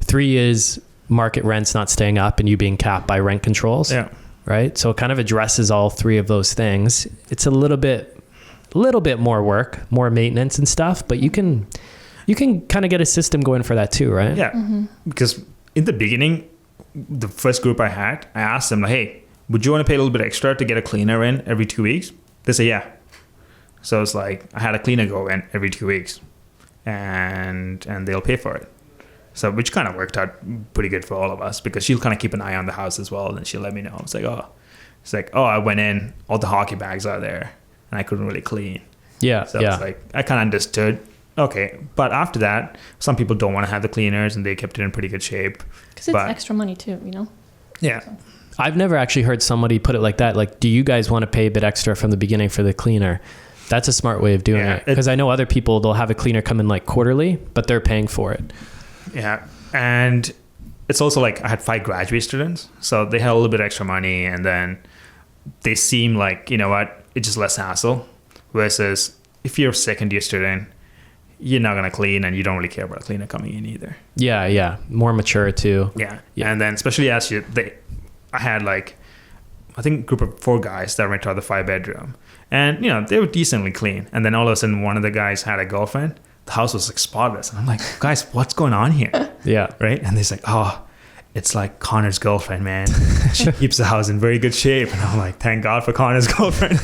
3 is market rents not staying up and you being capped by rent controls. Yeah. Right. So it kind of addresses all 3 of those things. It's a little bit more work, more maintenance and stuff, but you can kind of get a system going for that too, right? Yeah. Because in the beginning, the first group I asked them, like, hey, would you want to pay a little bit extra to get a cleaner in every 2 weeks? They say, yeah. So it's like, I had a cleaner go in every 2 weeks and they'll pay for it. So, which kind of worked out pretty good for all of us because she'll kind of keep an eye on the house as well. And then she'll let me know. It's like, oh, I went in, all the hockey bags are there and I couldn't really clean. Yeah. So it's like, I kind of understood. Okay. But after that, some people don't want to have the cleaners and they kept it in pretty good shape. Because it's extra money too, you know? Yeah. I've never actually heard somebody put it like that. Like, do you guys want to pay a bit extra from the beginning for the cleaner? That's a smart way of doing it. Because I know other people, they'll have a cleaner come in like quarterly, but they're paying for it. Yeah. And it's also like I had 5 graduate students. So they had a little bit extra money and then they seem like, you know what, it's just less hassle. Versus if you're a second year student, you're not going to clean and you don't really care about a cleaner coming in either. Yeah. Yeah. More mature too. Yeah. And then especially I had like, I think a group of 4 guys that rented out the 5-bedroom and, you know, they were decently clean. And then all of a sudden one of the guys had a girlfriend. The house was like spotless. And I'm like, guys, what's going on here? Yeah. Right. And they're like, oh, it's like Connor's girlfriend, man. She keeps the house in very good shape. And I'm like, thank God for Connor's girlfriend.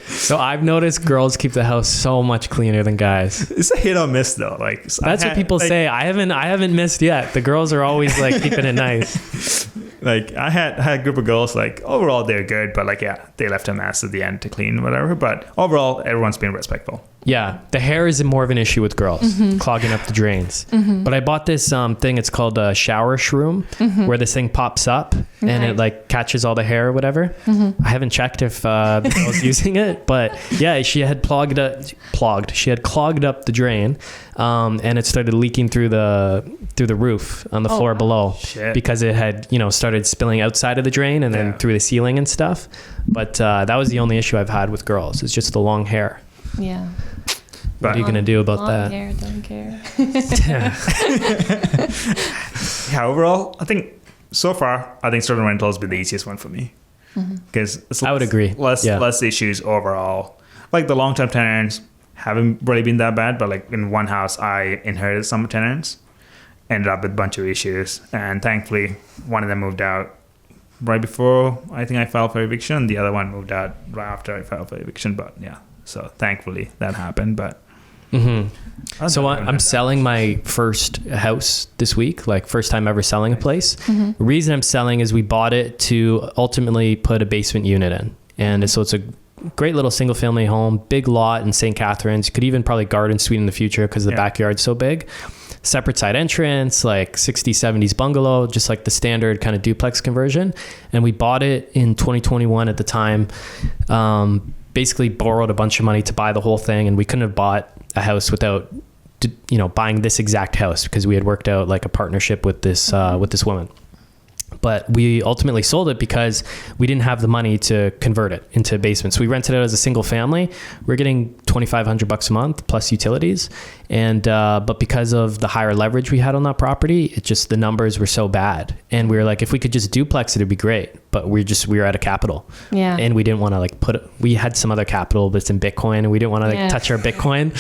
So I've noticed girls keep the house so much cleaner than guys. It's a hit or miss though. Like that's what people say. I haven't missed yet. The girls are always like keeping it nice. Like I had a group of girls, like overall they're good, but like, yeah, they left a mess at the end to clean, whatever. But overall, everyone's been respectful. Yeah. The hair is more of an issue with girls, clogging up the drains. But I bought this thing, it's called a shower shroom, where this thing pops up and it like catches all the hair or whatever. I haven't checked if I was using it, but yeah, she had clogged up the drain, and it started leaking through the roof on the floor below. Shit. Because it had, started spilling outside of the drain and then through the ceiling and stuff. But that was the only issue I've had with girls. It's just the long hair. Yeah. What are you going to do about that? Hair, don't care. Yeah, overall, I think so far, student rental has been the easiest one for me. Because I would agree. Less issues overall. like the long-term tenants haven't really been that bad, but like in one house, I inherited some tenants, ended up with a bunch of issues, and thankfully one of them moved out right before I think I filed for eviction. The other one moved out right after I filed for eviction, but yeah, so thankfully that happened. But so I'm selling my first house this week, like first time ever selling a place. The reason I'm selling is we bought it to ultimately put a basement unit in, and so it's a great little single family home, big lot in St. Catharines. You could even probably garden suite in the future because the backyard's so big. Separate side entrance, like 60s, 70s bungalow, just like the standard kind of duplex conversion. And we bought it in 2021 at the time. Basically borrowed a bunch of money to buy the whole thing, and we couldn't have bought a house without, buying this exact house because we had worked out like a partnership with this woman. But we ultimately sold it because we didn't have the money to convert it into a basement. So we rented it as a single family. We're getting $2,500 a month plus utilities. And, but because of the higher leverage we had on that property, the numbers were so bad. And we were like, if we could just duplex it, it'd be great. But we were out of capital. Yeah. And we didn't want to we had some other capital, but it's in Bitcoin, and we didn't want to touch our Bitcoin.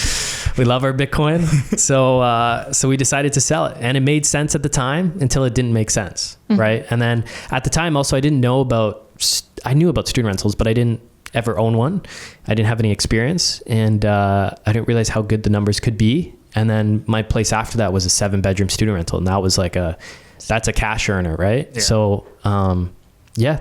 We love our Bitcoin. So we decided to sell it, and it made sense at the time until it didn't make sense. Right. And then at the time also, I knew about student rentals, but I didn't ever own one. I didn't have any experience, and I didn't realize how good the numbers could be. And then my place after that was a 7-bedroom student rental, and that was that's a cash earner, right? Yeah. So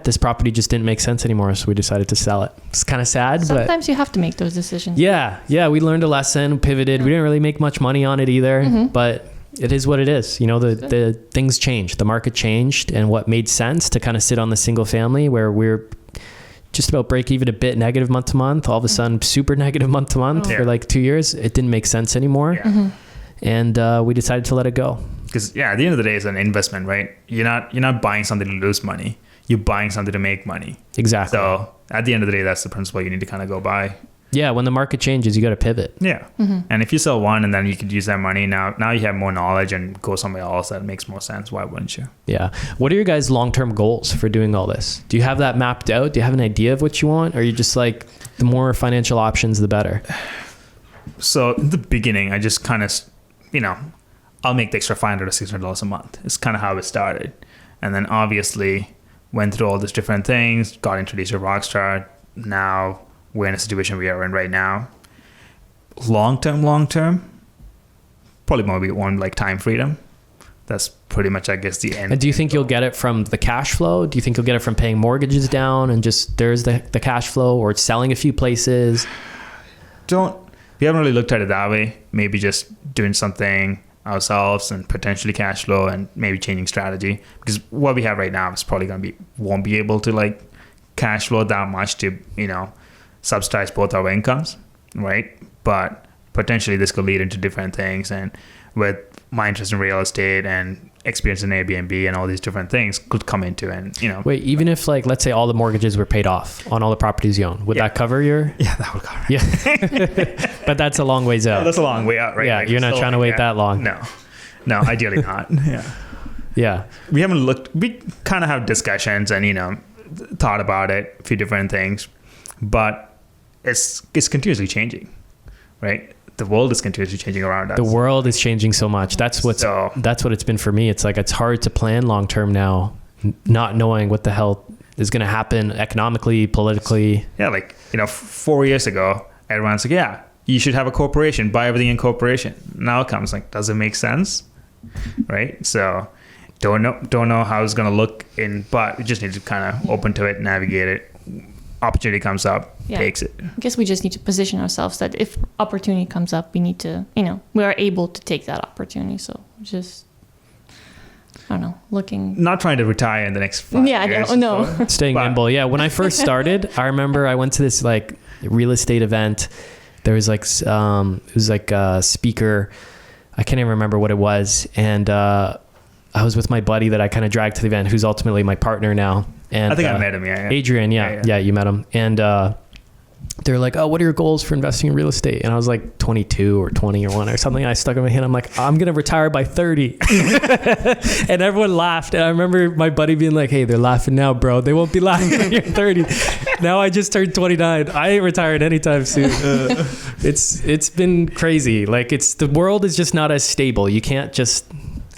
this property just didn't make sense anymore, so we decided to sell it. It's kind of sad. Sometimes you have to make those decisions. Yeah, we learned a lesson, pivoted. We didn't really make much money on it either, but it is what it is. The things changed, the market changed, and what made sense to kind of sit on the single family where we're just about break even, a bit negative month to month, all of a sudden super negative month to month for like 2 years. It didn't make sense anymore. And we decided to let it go. Because at the end of the day, it's an investment, right? You're not buying something to lose money. You're buying something to make money. Exactly. So at the end of the day, that's the principle you need to kind of go by. Yeah, when the market changes, you got to pivot. Yeah. And if you sell one and then you could use that money, now you have more knowledge and go somewhere else that makes more sense. Why wouldn't you? Yeah. What are your guys' long-term goals for doing all this? Do you have that mapped out? Do you have an idea of what you want? Or are you just like, the more financial options, the better? So in the beginning, I just kind of, I'll make the extra $500 or $600 a month. It's kind of how it started. And then obviously went through all these different things, got introduced to Rockstar. Now we're in a situation we are in right now. Long term, probably more we want like time freedom. That's pretty much, I guess, the end. And do you think you'll get it from the cash flow? Do you think you'll get it from paying mortgages down and just there's the cash flow, or selling a few places? We haven't really looked at it that way. Maybe just doing something ourselves and potentially cash flow, and maybe changing strategy, because what we have right now is probably won't be able to like cash flow that much to subsidize both our incomes, right? But potentially this could lead into different things, and with my interest in real estate and experience in Airbnb and all these different things could come into, and Wait, even if like, let's say all the mortgages were paid off on all the properties you own, would that cover your? Yeah, that would cover. Yeah. But that's a long ways out. That's a long way out, right? Yeah, like, you're not trying to wait that long. No, ideally not. Yeah. We haven't looked, we kind of have discussions and, thought about it, a few different things, but it's continuously changing, right? The world is continuously changing around us. The world is changing so much. That's what it's been for me. It's like, it's hard to plan long term now, not knowing what the hell is going to happen economically, politically. Yeah, like 4 years ago, everyone's like, yeah, you should have a corporation, buy everything in corporation. Now it comes like, does it make sense, right? So don't know how it's going to look but we just need to kind of open to it, navigate it. Opportunity comes up, takes it. I guess we just need to position ourselves that if opportunity comes up, we need to, we are able to take that opportunity. So just, I don't know, looking. Not trying to retire in the next 5 years. No. Staying nimble. Yeah. When I first started, I remember I went to this like real estate event. There was like, it was like a speaker. I can't even remember what it was. And, I was with my buddy that I kind of dragged to the event, who's ultimately my partner now. And I think I met him. Yeah. Adrian. Yeah, you met him. And they're like, oh, what are your goals for investing in real estate? And I was like 22 or 21 or something. I stuck in my hand. I'm like, I'm going to retire by 30. And everyone laughed. And I remember my buddy being like, hey, they're laughing now, bro. They won't be laughing when you're 30. Now I just turned 29. I ain't retired anytime soon. It's been crazy. Like the world is just not as stable. You can't just,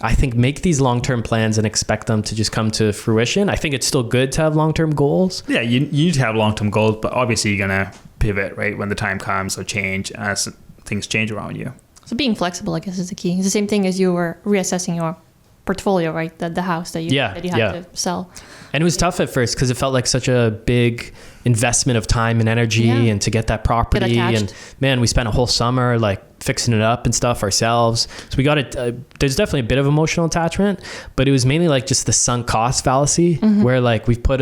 I think, make these long-term plans and expect them to just come to fruition. I think it's still good to have long-term goals. Yeah, you need to have long-term goals, but obviously you're going to pivot, right, when the time comes, or change as things change around you. So being flexible, I guess, is the key. It's the same thing as you were reassessing your portfolio, right? The house that you had to sell. And it was tough at first because it felt like such a big investment of time and energy and to get that property. And man, we spent a whole summer like fixing it up and stuff ourselves. So we got it. There's definitely a bit of emotional attachment, but it was mainly like just the sunk cost fallacy where like we've put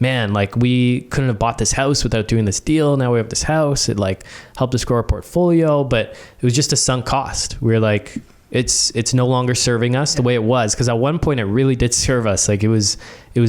man, like we couldn't have bought this house without doing this deal. Now we have this house. It like helped us grow our portfolio, but it was just a sunk cost. We're like, it's no longer serving us the way it was. Cause at one point it really did serve us. Like it was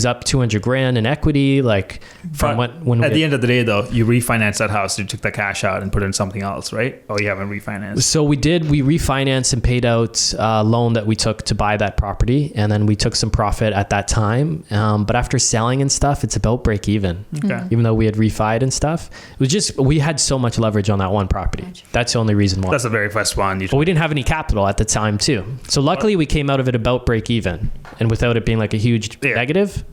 up 200 grand in equity. Like from when at the end of the day though, you refinanced that house. You took the cash out and put it in something else, right? Or you haven't refinanced? So we refinanced and paid out a loan that we took to buy that property. And then we took some profit at that time. But after selling and stuff, it's about break even. Okay. Even though we had refied and stuff, it was just, we had so much leverage on that one property. That's the only reason why. That's the very first one. But we didn't have any capital at the time too. So luckily we came out of it about break even, and without it being like a huge negative.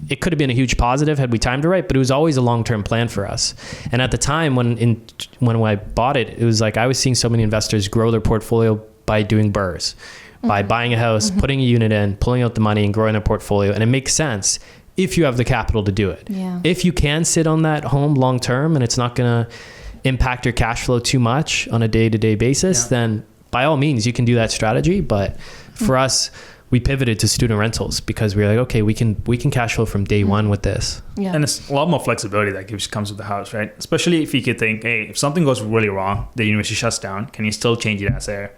It could have been a huge positive had we timed it right, but it was always a long-term plan for us. And at the time when I bought it, it was like I was seeing so many investors grow their portfolio by doing BRRRRs, by buying a house, putting a unit in, pulling out the money and growing their portfolio. And it makes sense if you have the capital to do it. Yeah. If you can sit on that home long-term and it's not going to impact your cash flow too much on a day-to-day basis, then by all means, you can do that strategy. But for us, we pivoted to student rentals because we were like, okay, we can cash flow from day one with this. Yeah. And it's a lot more flexibility that comes with the house, right? Especially if you could think, hey, if something goes really wrong, the university shuts down, can you still change it as a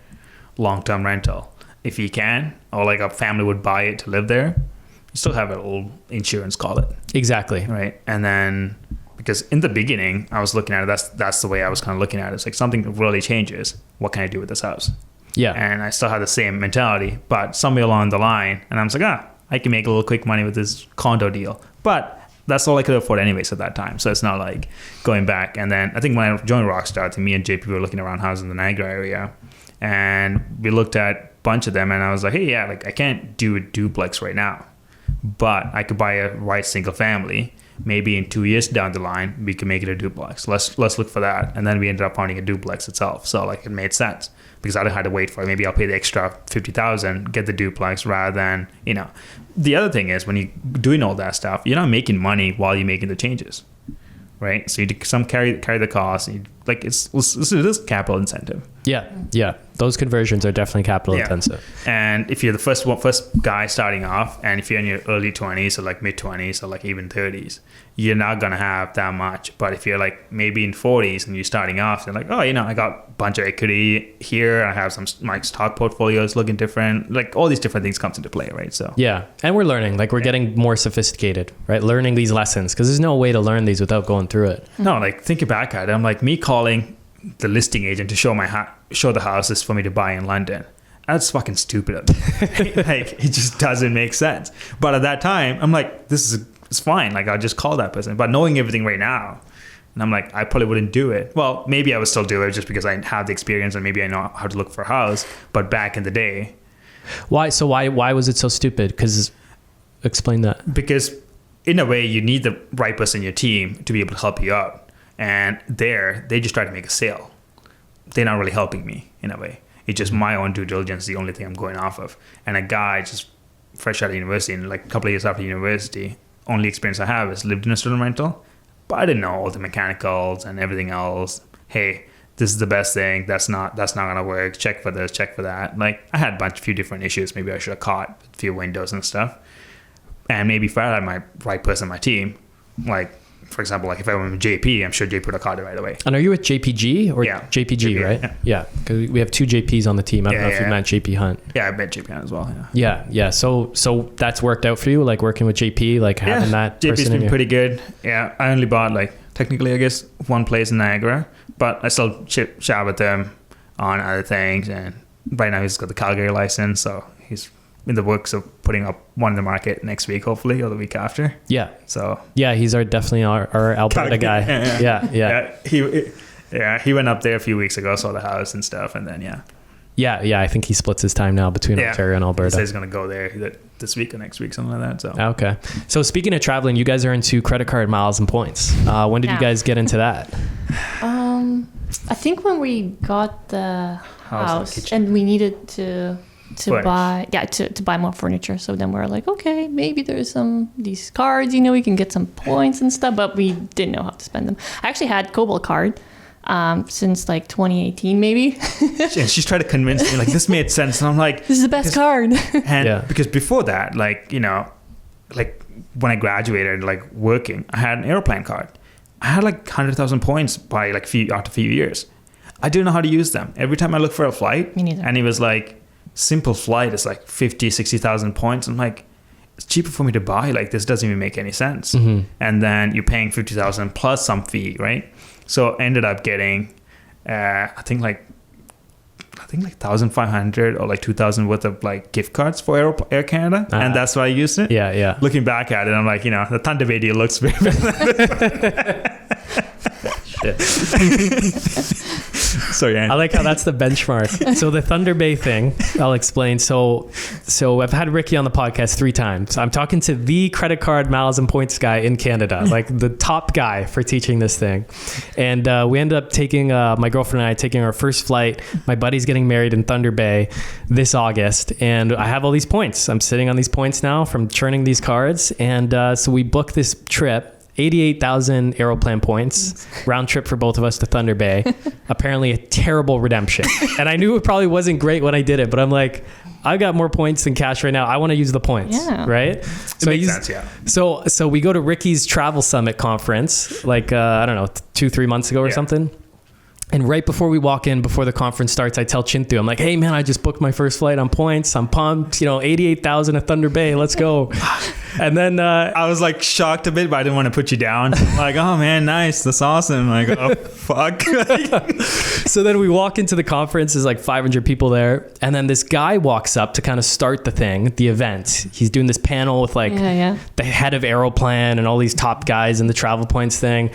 long-term rental? If you can, or like a family would buy it to live there, you still have a little insurance, call it. Exactly. Right. And then, because in the beginning, I was looking at it, that's the way I was kind of looking at it. It's like something really changes. What can I do with this house? Yeah. And I still had the same mentality, but somewhere along the line, and I was like, I can make a little quick money with this condo deal. But that's all I could afford anyways at that time. So it's not like going back. And then I think when I joined Rockstar, me and JP were looking around houses in the Niagara area, and we looked at a bunch of them, and I was like, hey, like I can't do a duplex right now, but I could buy a white single family. Maybe in 2 years down the line, we can make it a duplex. Let's look for that. And then we ended up finding a duplex itself. So like it made sense because I don't have to wait for it. Maybe I'll pay the extra $50,000, get the duplex rather than, The other thing is when you're doing all that stuff, you're not making money while you're making the changes, right? So you carry the cost. It is capital incentive. Yeah. Those conversions are definitely capital intensive. And if you're the first guy starting off, and if you're in your early 20s or like mid 20s or like even 30s, you're not going to have that much. But if you're like maybe in 40s and you're starting off, you're like, I got a bunch of equity here. I have my stock portfolios looking different. Like all these different things comes into play, right? So yeah. And we're learning, we're getting more sophisticated, right? Learning these lessons because there's no way to learn these without going through it. No, like thinking back at it, I'm like me calling the listing agent to show the houses for me to buy in London. That's fucking stupid. Like it just doesn't make sense. But at that time, I'm like, it's fine. Like I'll just call that person. But knowing everything right now, and I'm like, I probably wouldn't do it. Well, maybe I would still do it just because I have the experience and maybe I know how to look for a house. But back in the day, why was it so stupid? Because explain that. Because in a way, you need the right person in your team to be able to help you out. And they just try to make a sale. They're not really helping me in a way. It's just my own due diligence, the only thing I'm going off of. And a guy just fresh out of university, and like a couple of years after university, only experience I have is lived in a student rental. But I didn't know all the mechanicals and everything else. Hey, this is the best thing. That's not gonna work. Check for this, check for that. Like I had few different issues. Maybe I should have caught a few windows and stuff. And maybe if I had my right person on my team, like for example, like if I went with JP, I'm sure JP would have caught it right away. And are you with JPG or JPG, right? Yeah. Because we have two JPs on the team. I don't know if you met JP Hunt. Yeah, I met JP Hunt as well. Yeah. So that's worked out for you, like working with JP, like having that JP's person been pretty good. Yeah, I only bought like technically, I guess, one place in Niagara, but I still chat with him on other things. And right now he's got the Calgary license, so he's in the works of putting up one in the market next week, hopefully, or the week after. Yeah. So yeah, he's definitely our Alberta guy. He went up there a few weeks ago, saw the house and stuff, and then Yeah, I think he splits his time now between Ontario and Alberta. He says he's going to go there either this week or next week, something like that. So okay. So speaking of traveling, you guys are into credit card miles and points. When did you guys get into that? I think when we got the house and we needed to buy more furniture. So then we're like, okay, maybe there's these cards, we can get some points and stuff, but we didn't know how to spend them. I actually had Cobalt card since like 2018 maybe. And she's trying to convince me like this made sense, and I'm like, this is the best card. And because before that, like when I graduated, like working, I had an airplane card. I had like 100,000 points by like after a few years. I didn't know how to use them. Every time I looked for a flight, me neither. And it was like simple flight is like 50,000-60,000 points. I'm like, it's cheaper for me to buy. Like this doesn't even make any sense. Mm-hmm. And then you're paying 50,000 plus some fee, right? So I ended up getting, I think like 1,500 or like 2,000 worth of like gift cards for Air Canada, and that's why I used it. Yeah. Looking back at it, I'm like, the Thunder Bay deal looks very. So yeah, I like how that's the benchmark. So the Thunder Bay thing, I'll explain. So I've had Ricky on the podcast 3 times. I'm talking to the credit card miles and points guy in Canada, like the top guy for teaching this thing. And we ended up taking my girlfriend and I taking our first flight. My buddy's getting married in Thunder Bay this August, and I have all these points. I'm sitting on these points now from churning these cards, and so we booked this trip. 88,000 Aeroplan points, round trip for both of us to Thunder Bay. Apparently a terrible redemption. And I knew it probably wasn't great when I did it, but I'm like, I've got more points than cash right now. I want to use the points, right? So it makes sense, yeah. So we go to Ricky's Travel Summit conference, like, I don't know, 2-3 months ago or something. And right before we walk in, before the conference starts, I tell Chinthu, I'm like, hey man, I just booked my first flight on points. I'm pumped, 88,000 at Thunder Bay. Let's go. And then I was like shocked a bit, but I didn't want to put you down. I'm like, oh man, nice. That's awesome. I'm like, oh fuck. So then we walk into the conference, there's like 500 people there. And then this guy walks up to kind of start the event. He's doing this panel with like the head of Aeroplan and all these top guys in the travel points thing.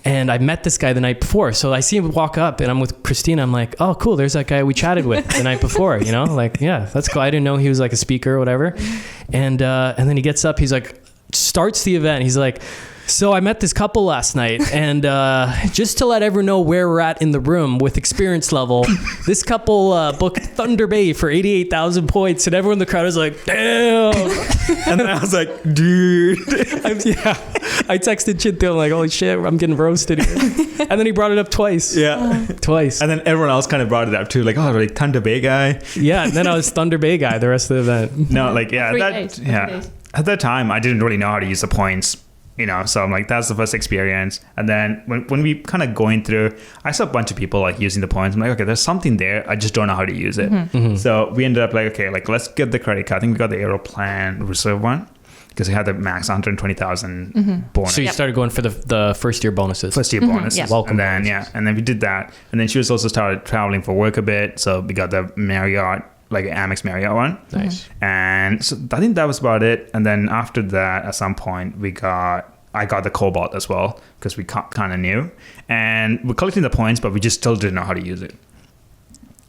And I met this guy the night before. So I see him walk up and I'm with Christina. I'm like, oh, cool. There's that guy we chatted with the night before, like, yeah, that's cool. I didn't know he was like a speaker or whatever. And then he gets up, he's like, starts the event. He's like, so I met this couple last night, and just to let everyone know where we're at in the room with experience level, this couple booked Thunder Bay for 88,000 points, and everyone in the crowd was like, damn. And then I was like, dude. I texted Chinthu, I'm like, holy shit, I'm getting roasted here. And then he brought it up twice. Yeah. Twice. And then everyone else kind of brought it up too, like, oh, like Thunder Bay guy. Yeah, and then I was Thunder Bay guy the rest of the event. No, like, at that time, I didn't really know how to use the points. So I'm like, that's the first experience. And then when we kind of going through, I saw a bunch of people like using the points. I'm like, okay, there's something there. I just don't know how to use it. Mm-hmm. So we ended up like, okay, like let's get the credit card. I think we got the Aeroplan Reserve one because we had the max 120,000 bonus. So you started going for the first year bonuses. First year bonuses. Yeah. Welcome. And then, and then we did that. And then she was also started traveling for work a bit. So we got the Marriott, like an Amex Marriott one. Nice. And so I think that was about it. And then after that, at some point, I got the Cobalt as well because we kind of knew. And we're collecting the points, but we just still didn't know how to use it.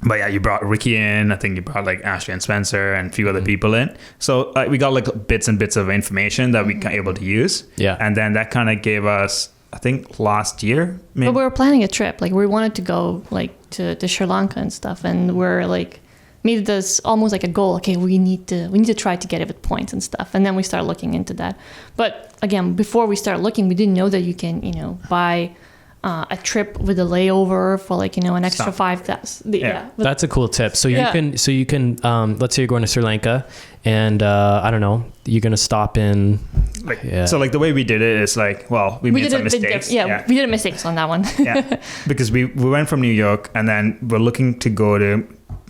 But yeah, you brought Ricky in. I think you brought like Ashley and Spencer and a few other people in. So we got like bits and bits of information that we were able to use. Yeah. And then that kind of gave us, I think last year. But we were planning a trip. Like we wanted to go like to Sri Lanka and stuff. And we're like, made this almost like a goal. Okay, we need to try to get it with points and stuff. And then we start looking into that. But again, before we start looking, we didn't know that you can, buy a trip with a layover for like, an extra 5,000. Yeah. That's a cool tip. So you can, let's say you're going to Sri Lanka and I don't know, you're going to stop in. So like the way we did it is like, well, we made some mistakes. We did mistakes on that one. Because we went from New York and then we're looking to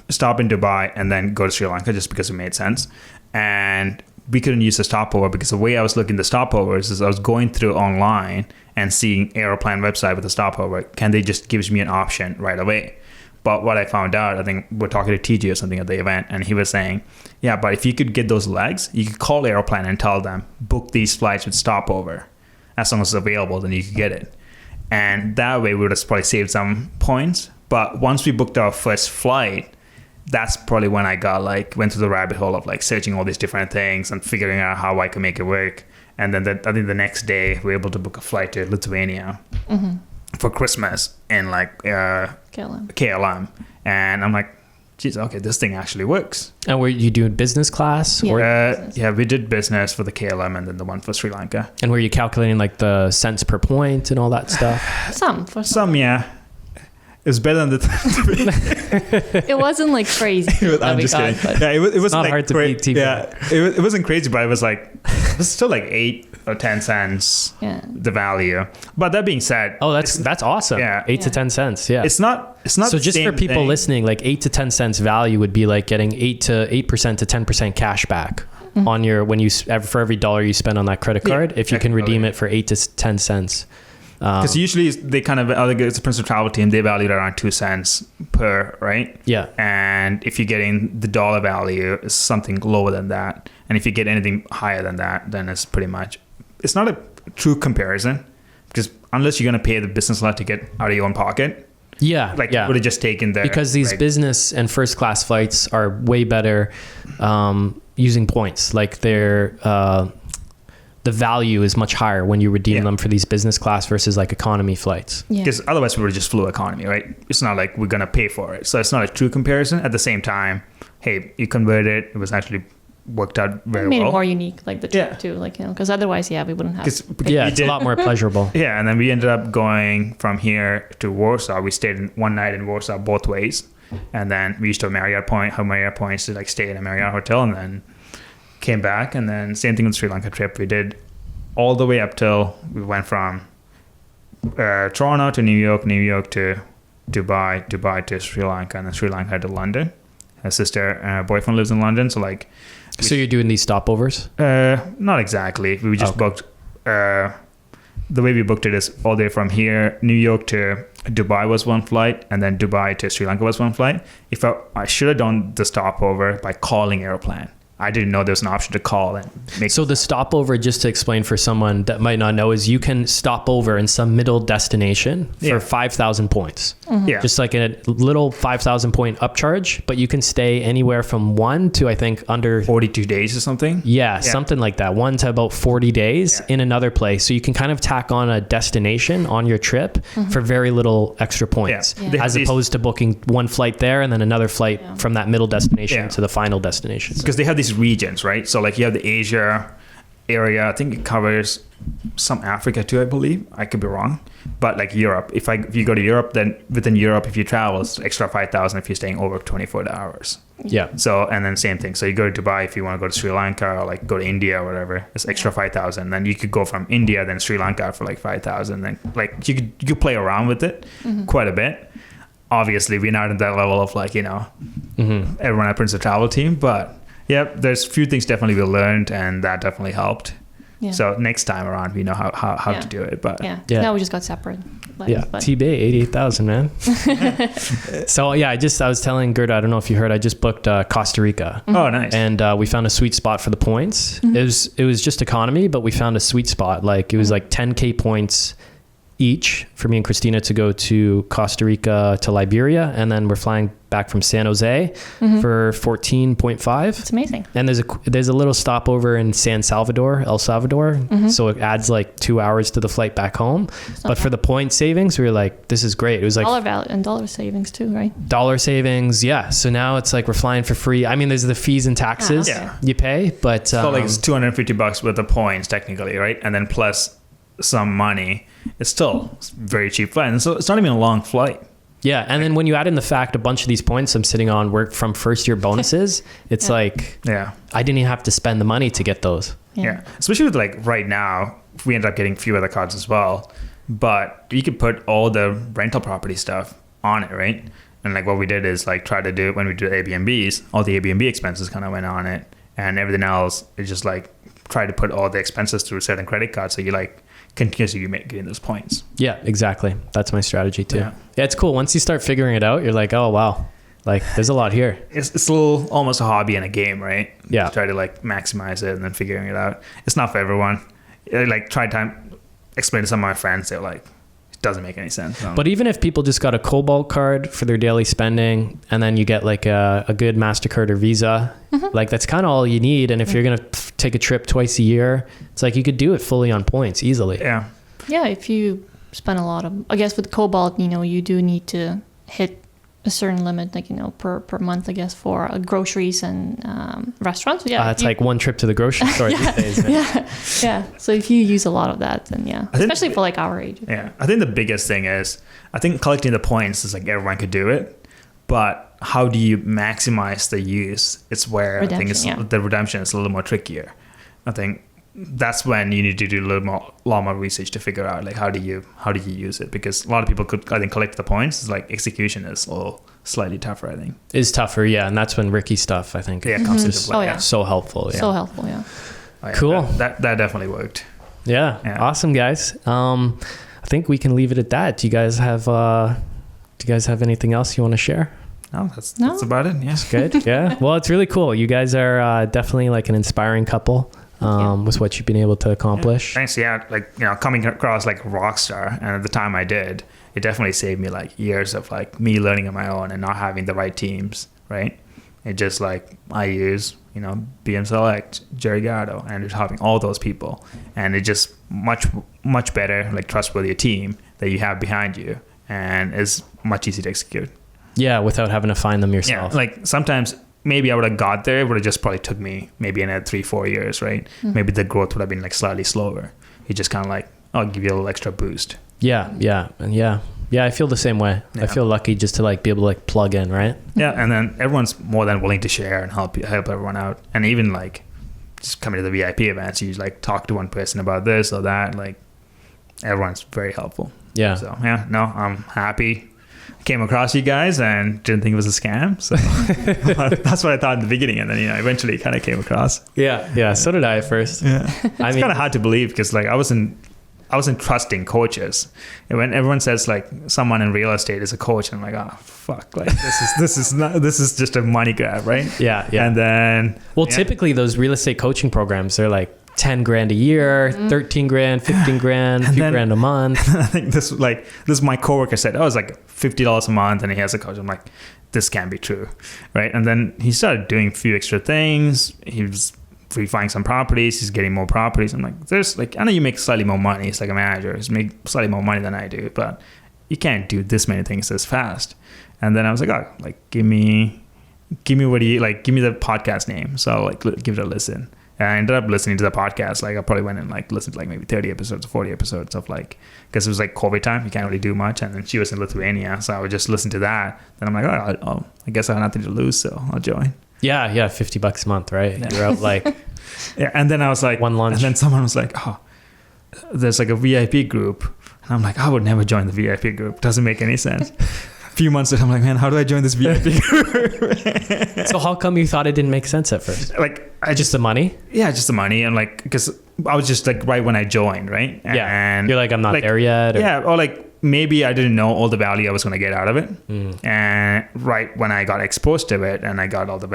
stop in Dubai and then go to Sri Lanka just because it made sense. And we couldn't use the stopover because the way I was looking at the stopovers is I was going through online and seeing Aeroplan website with the stopover. Can they just give me an option right away? But what I found out, I think we're talking to TG or something at the event, and he was saying, yeah, but if you could get those legs, you could call Aeroplan and tell them, book these flights with stopover. As long as it's available, then you could get it. And that way we would have probably saved some points. But once we booked our first flight, that's probably when I went through the rabbit hole of like searching all these different things and figuring out how I can make it work. And then I think the next day we were able to book a flight to Lithuania for Christmas in like KLM. And I'm like, geez, okay, this thing actually works. And were you doing business class? Yeah. Yeah, we did business for the KLM and then the one for Sri Lanka. And were you calculating like the cents per point and all that stuff? Some, yeah. It was better than the It wasn't like crazy. I'm just kidding. Yeah, it wasn't not like hard to beat TV. Yeah, it wasn't crazy, but it was like it was still like 8 or 10 cents the value. But that being said, that's awesome. Yeah, 8 to 10 cents. Yeah, it's not. So just for people listening, like 8 to 10 cents value would be like getting 8% to 10% cash back on your for every dollar you spend on that credit card. If you can redeem it for 8 to 10 cents. Because usually they kind of, it's a principal travel team, they value it around 2 cents per, right? Yeah. And if you're getting the dollar value, it's something lower than that. And if you get anything higher than that, then it's pretty much, it's not a true comparison because unless you're going to pay the business lot to get out of your own pocket. Yeah. Like you would have just taken the. Because these business and first class flights are way better using points. Like the value is much higher when you redeem them for these business class versus like economy flights. Because otherwise we would have just flew economy, right? It's not like we're going to pay for it. So it's not a true comparison. At the same time, hey, you converted it. It was actually worked out very well. Made it more unique, like the trip too, like, because otherwise, we wouldn't have. It's a lot more pleasurable. Yeah, and then we ended up going from here to Warsaw. We stayed one night in Warsaw both ways. And then we used to have Marriott points to like stay in a Marriott hotel and then came back, and then same thing with the Sri Lanka trip. We did all the way up till we went from Toronto to New York to Dubai to Sri Lanka, and then Sri Lanka to London. Her sister boyfriend lives in London, so like. So you're doing these stopovers? Not exactly. We just booked. The way we booked it is all the way from here, New York to Dubai was one flight, and then Dubai to Sri Lanka was one flight. If I should have done the stopover by calling Aeroplan. I didn't know there was an option to call and make. So the stopover, just to explain for someone that might not know, is you can stop over in some middle destination for 5,000 points. Yeah. Just like a little 5,000 point upcharge, but you can stay anywhere from 1 to I think under 42 days or something. Yeah, something like that. 1 to about 40 days in another place. So you can kind of tack on a destination on your trip for very little extra points, as opposed to booking one flight there and then another flight from that middle destination to the final destination. Because they have these regions, right? So like you have the Asia area. I think it covers some Africa too, I believe. I could be wrong. But like Europe, if you go to Europe, then within Europe, if you travel, it's extra 5,000 if you're staying over 24 hours. Yeah. So, and then same thing. So you go to Dubai if you want to go to Sri Lanka or like go to India or whatever, it's extra 5,000. Then you could go from India, then Sri Lanka for like 5,000. Then like you could play around with it quite a bit. Obviously, we're not at that level of like, everyone at Prince Travel Team, but there's a few things definitely we learned, and that definitely helped. Yeah. So next time around, we know how to do it. But now we just got separate. T-Bay 88,000, man. So I was telling Gerda, I don't know if you heard, I just booked Costa Rica. Oh, nice. And we found a sweet spot for the points. It was just economy, but we found a sweet spot. Like it was like 10K points each for me and Christina to go to Costa Rica to Liberia, and then we're flying back from San Jose for 14.5. It's amazing. And there's a little stopover in El Salvador, so it adds like 2 hours to the flight back home. But for the point savings, we were like, this is great. It was like dollar savings too, right? Dollar savings, yeah. So now it's like we're flying for free. I mean, there's the fees and taxes you pay, but so like it's $250 worth of points technically, right? And then plus some money. It's still very cheap flight, and so it's not even a long flight. Yeah, and then when you add in the fact a bunch of these points I'm sitting on work from first year bonuses, it's like I didn't even have to spend the money to get those. Yeah, especially with like right now, we ended up getting a few other cards as well, but you could put all the rental property stuff on it, right? And like what we did is like try to do when we do Airbnbs, all the Airbnb expenses kind of went on it. and everything else is just like try to put all the expenses through certain credit cards, so you like continuously getting those points. Yeah, exactly. That's my strategy too. Yeah, it's cool. Once you start figuring it out, you're like, oh wow, like there's a lot here. It's a little almost a hobby and a game, right? Yeah. You try to like maximize it and then figuring it out. It's not for everyone. Like explain to some of my friends, they're like, it doesn't make any sense. But even if people just got a Cobalt card for their daily spending, and then you get like a good MasterCard or Visa, like that's kind of all you need. And if you're going to take a trip twice a year, it's like you could do it fully on points easily. Yeah. Yeah, if you spend a lot of, I guess with Cobalt, you do need to hit a certain limit, like, per month, I guess, for groceries and restaurants. Yeah. It's like one trip to the grocery store these days. Yeah. So if you use a lot of that, then especially for like our age. Yeah. I think the biggest thing is, I think collecting the points is like everyone could do it, but how do you maximize the use? It's where I think the redemption is a little more trickier. I think that's when you need to do a lot more research to figure out like how do you use it, because a lot of people could, I think, collect the points. It's like execution is a little slightly tougher, I think. Is tougher, yeah, and that's when Ricky stuff, I think, comes into play. Oh, yeah. So helpful. Yeah. So helpful, yeah. Oh, yeah. Cool. That definitely worked. Yeah. Awesome, guys. I think we can leave it at that. Do you guys have anything else you want to share? No, that's about it. Yeah. That's good. Yeah. Well, it's really cool. You guys are definitely like an inspiring couple. With what you've been able to accomplish. Thanks. Yeah, like coming across like rock star, and at the time I did, it definitely saved me like years of like me learning on my own and not having the right teams. Right, it just like I use BM Select, Gerda, and just having all those people, and it just much better, like trustworthy team that you have behind you, and it's much easier to execute. Yeah, without having to find them yourself. Yeah, like sometimes. Maybe I would have got there, but it just probably took me maybe another 3-4 years, right? Mm-hmm. Maybe the growth would have been like slightly slower. You just kind of like, I'll give you a little extra boost. Yeah. I feel the same way. Yeah. I feel lucky just to like be able to like plug in, right? Yeah, and then everyone's more than willing to share and help everyone out. And even like just coming to the VIP events, you like talk to one person about this or that. Like everyone's very helpful. Yeah. So I'm happy. Came across you guys and didn't think it was a scam, so that's what I thought in the beginning, and then eventually kind of came across. Yeah. So did I at first. Yeah, it's kind of hard to believe because like I wasn't trusting coaches, and when everyone says like someone in real estate is a coach, I'm like, oh fuck, like this is just a money grab, right? Yeah. And then typically those real estate coaching programs, they're like $10,000 a year, 13 grand, 15 grand, a few grand a month. I think this my coworker said, it's like $50 a month and he has a coach. I'm like, this can't be true, right? And then he started doing a few extra things. He was refining some properties. He's getting more properties. I'm like, there's like, I know you make slightly more money. It's like a manager. You make slightly more money than I do, but you can't do this many things this fast. And then I was like, oh, like give me the podcast name. So I'll like give it a listen. And I ended up listening to the podcast. Like I probably went and like listened to like maybe 30 episodes or 40 episodes of like, because it was like COVID time. You can't really do much. And then she was in Lithuania. So I would just listen to that. Then I'm like, I guess I have nothing to lose. So I'll join. Yeah. $50 a month, right? Yeah. You're out like. Yeah. And then I was like. One lunch. And then someone was like, there's like a VIP group. And I'm like, I would never join the VIP group. Doesn't make any sense. Few months later, I'm like, man, how do I join this VIP group? So how come you thought it didn't make sense at first? Like, just the money? Yeah, just the money. And like, because I was just like right when I joined, right? Yeah. And you're like, I'm not like, there yet. Or? Yeah. Or like, maybe I didn't know all the value I was going to get out of it. And right when I got exposed to it and I got all the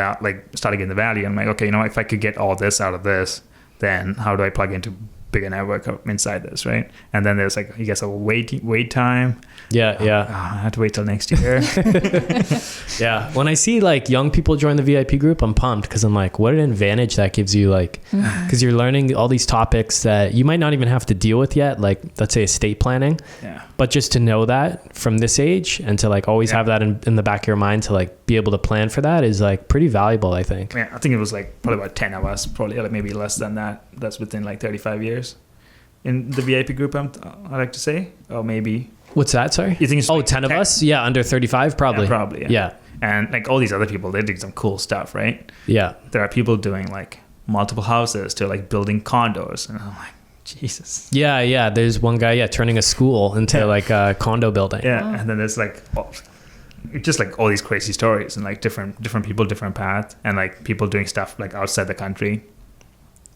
started getting the value, I'm like, okay, if I could get all this out of this, then how do I plug into bigger network inside this, right? And then there's like, I guess, a wait time. Yeah. I have to wait till next year. Yeah. When I see like young people join the VIP group, I'm pumped because I'm like, what an advantage that gives you, like, because you're learning all these topics that you might not even have to deal with yet, like let's say estate planning. Yeah. But just to know that from this age and to like always have that in the back of your mind to like be able to plan for that is like pretty valuable, I think. Yeah, I think it was like probably about 10 of us, probably like maybe less than that. That's within like 35 years in the VIP group, I like to say. Or maybe. What's that, sorry? You think it's like 10 of us? Yeah, under 35 probably. Yeah, probably, yeah. And like all these other people, they did some cool stuff, right? Yeah. There are people doing like multiple houses to like building condos. And I'm like, Jesus. Yeah. There's one guy, turning a school into like a condo building. Yeah. And then there's like just like all these crazy stories and like different people, different paths, and like people doing stuff like outside the country.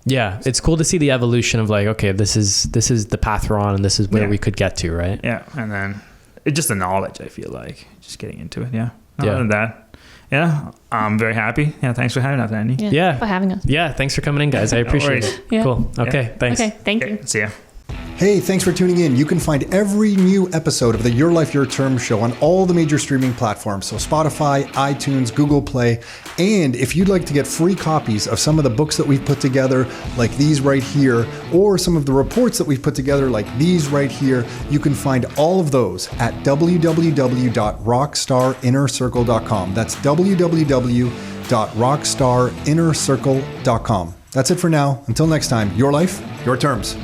Yeah, it's cool to see the evolution of like, okay, this is the path we're on, and this is where we could get to, right? Yeah, and then it's just the knowledge. I feel like just getting into it. Yeah. Other Yeah. than that, yeah, I'm very happy. Yeah, thanks for having us, Andy. Yeah. For having us. Yeah, thanks for coming in, guys. I appreciate worries. it. Yeah. Cool. Okay, thanks. Okay, thank you. See ya. Hey, thanks for tuning in. You can find every new episode of the Your Life, Your Term show on all the major streaming platforms. So Spotify, iTunes, Google Play. And if you'd like to get free copies of some of the books that we've put together, like these right here, or some of the reports that we've put together, like these right here, you can find all of those at www.rockstarinnercircle.com. That's www.rockstarinnercircle.com. That's it for now. Until next time, your life, your terms.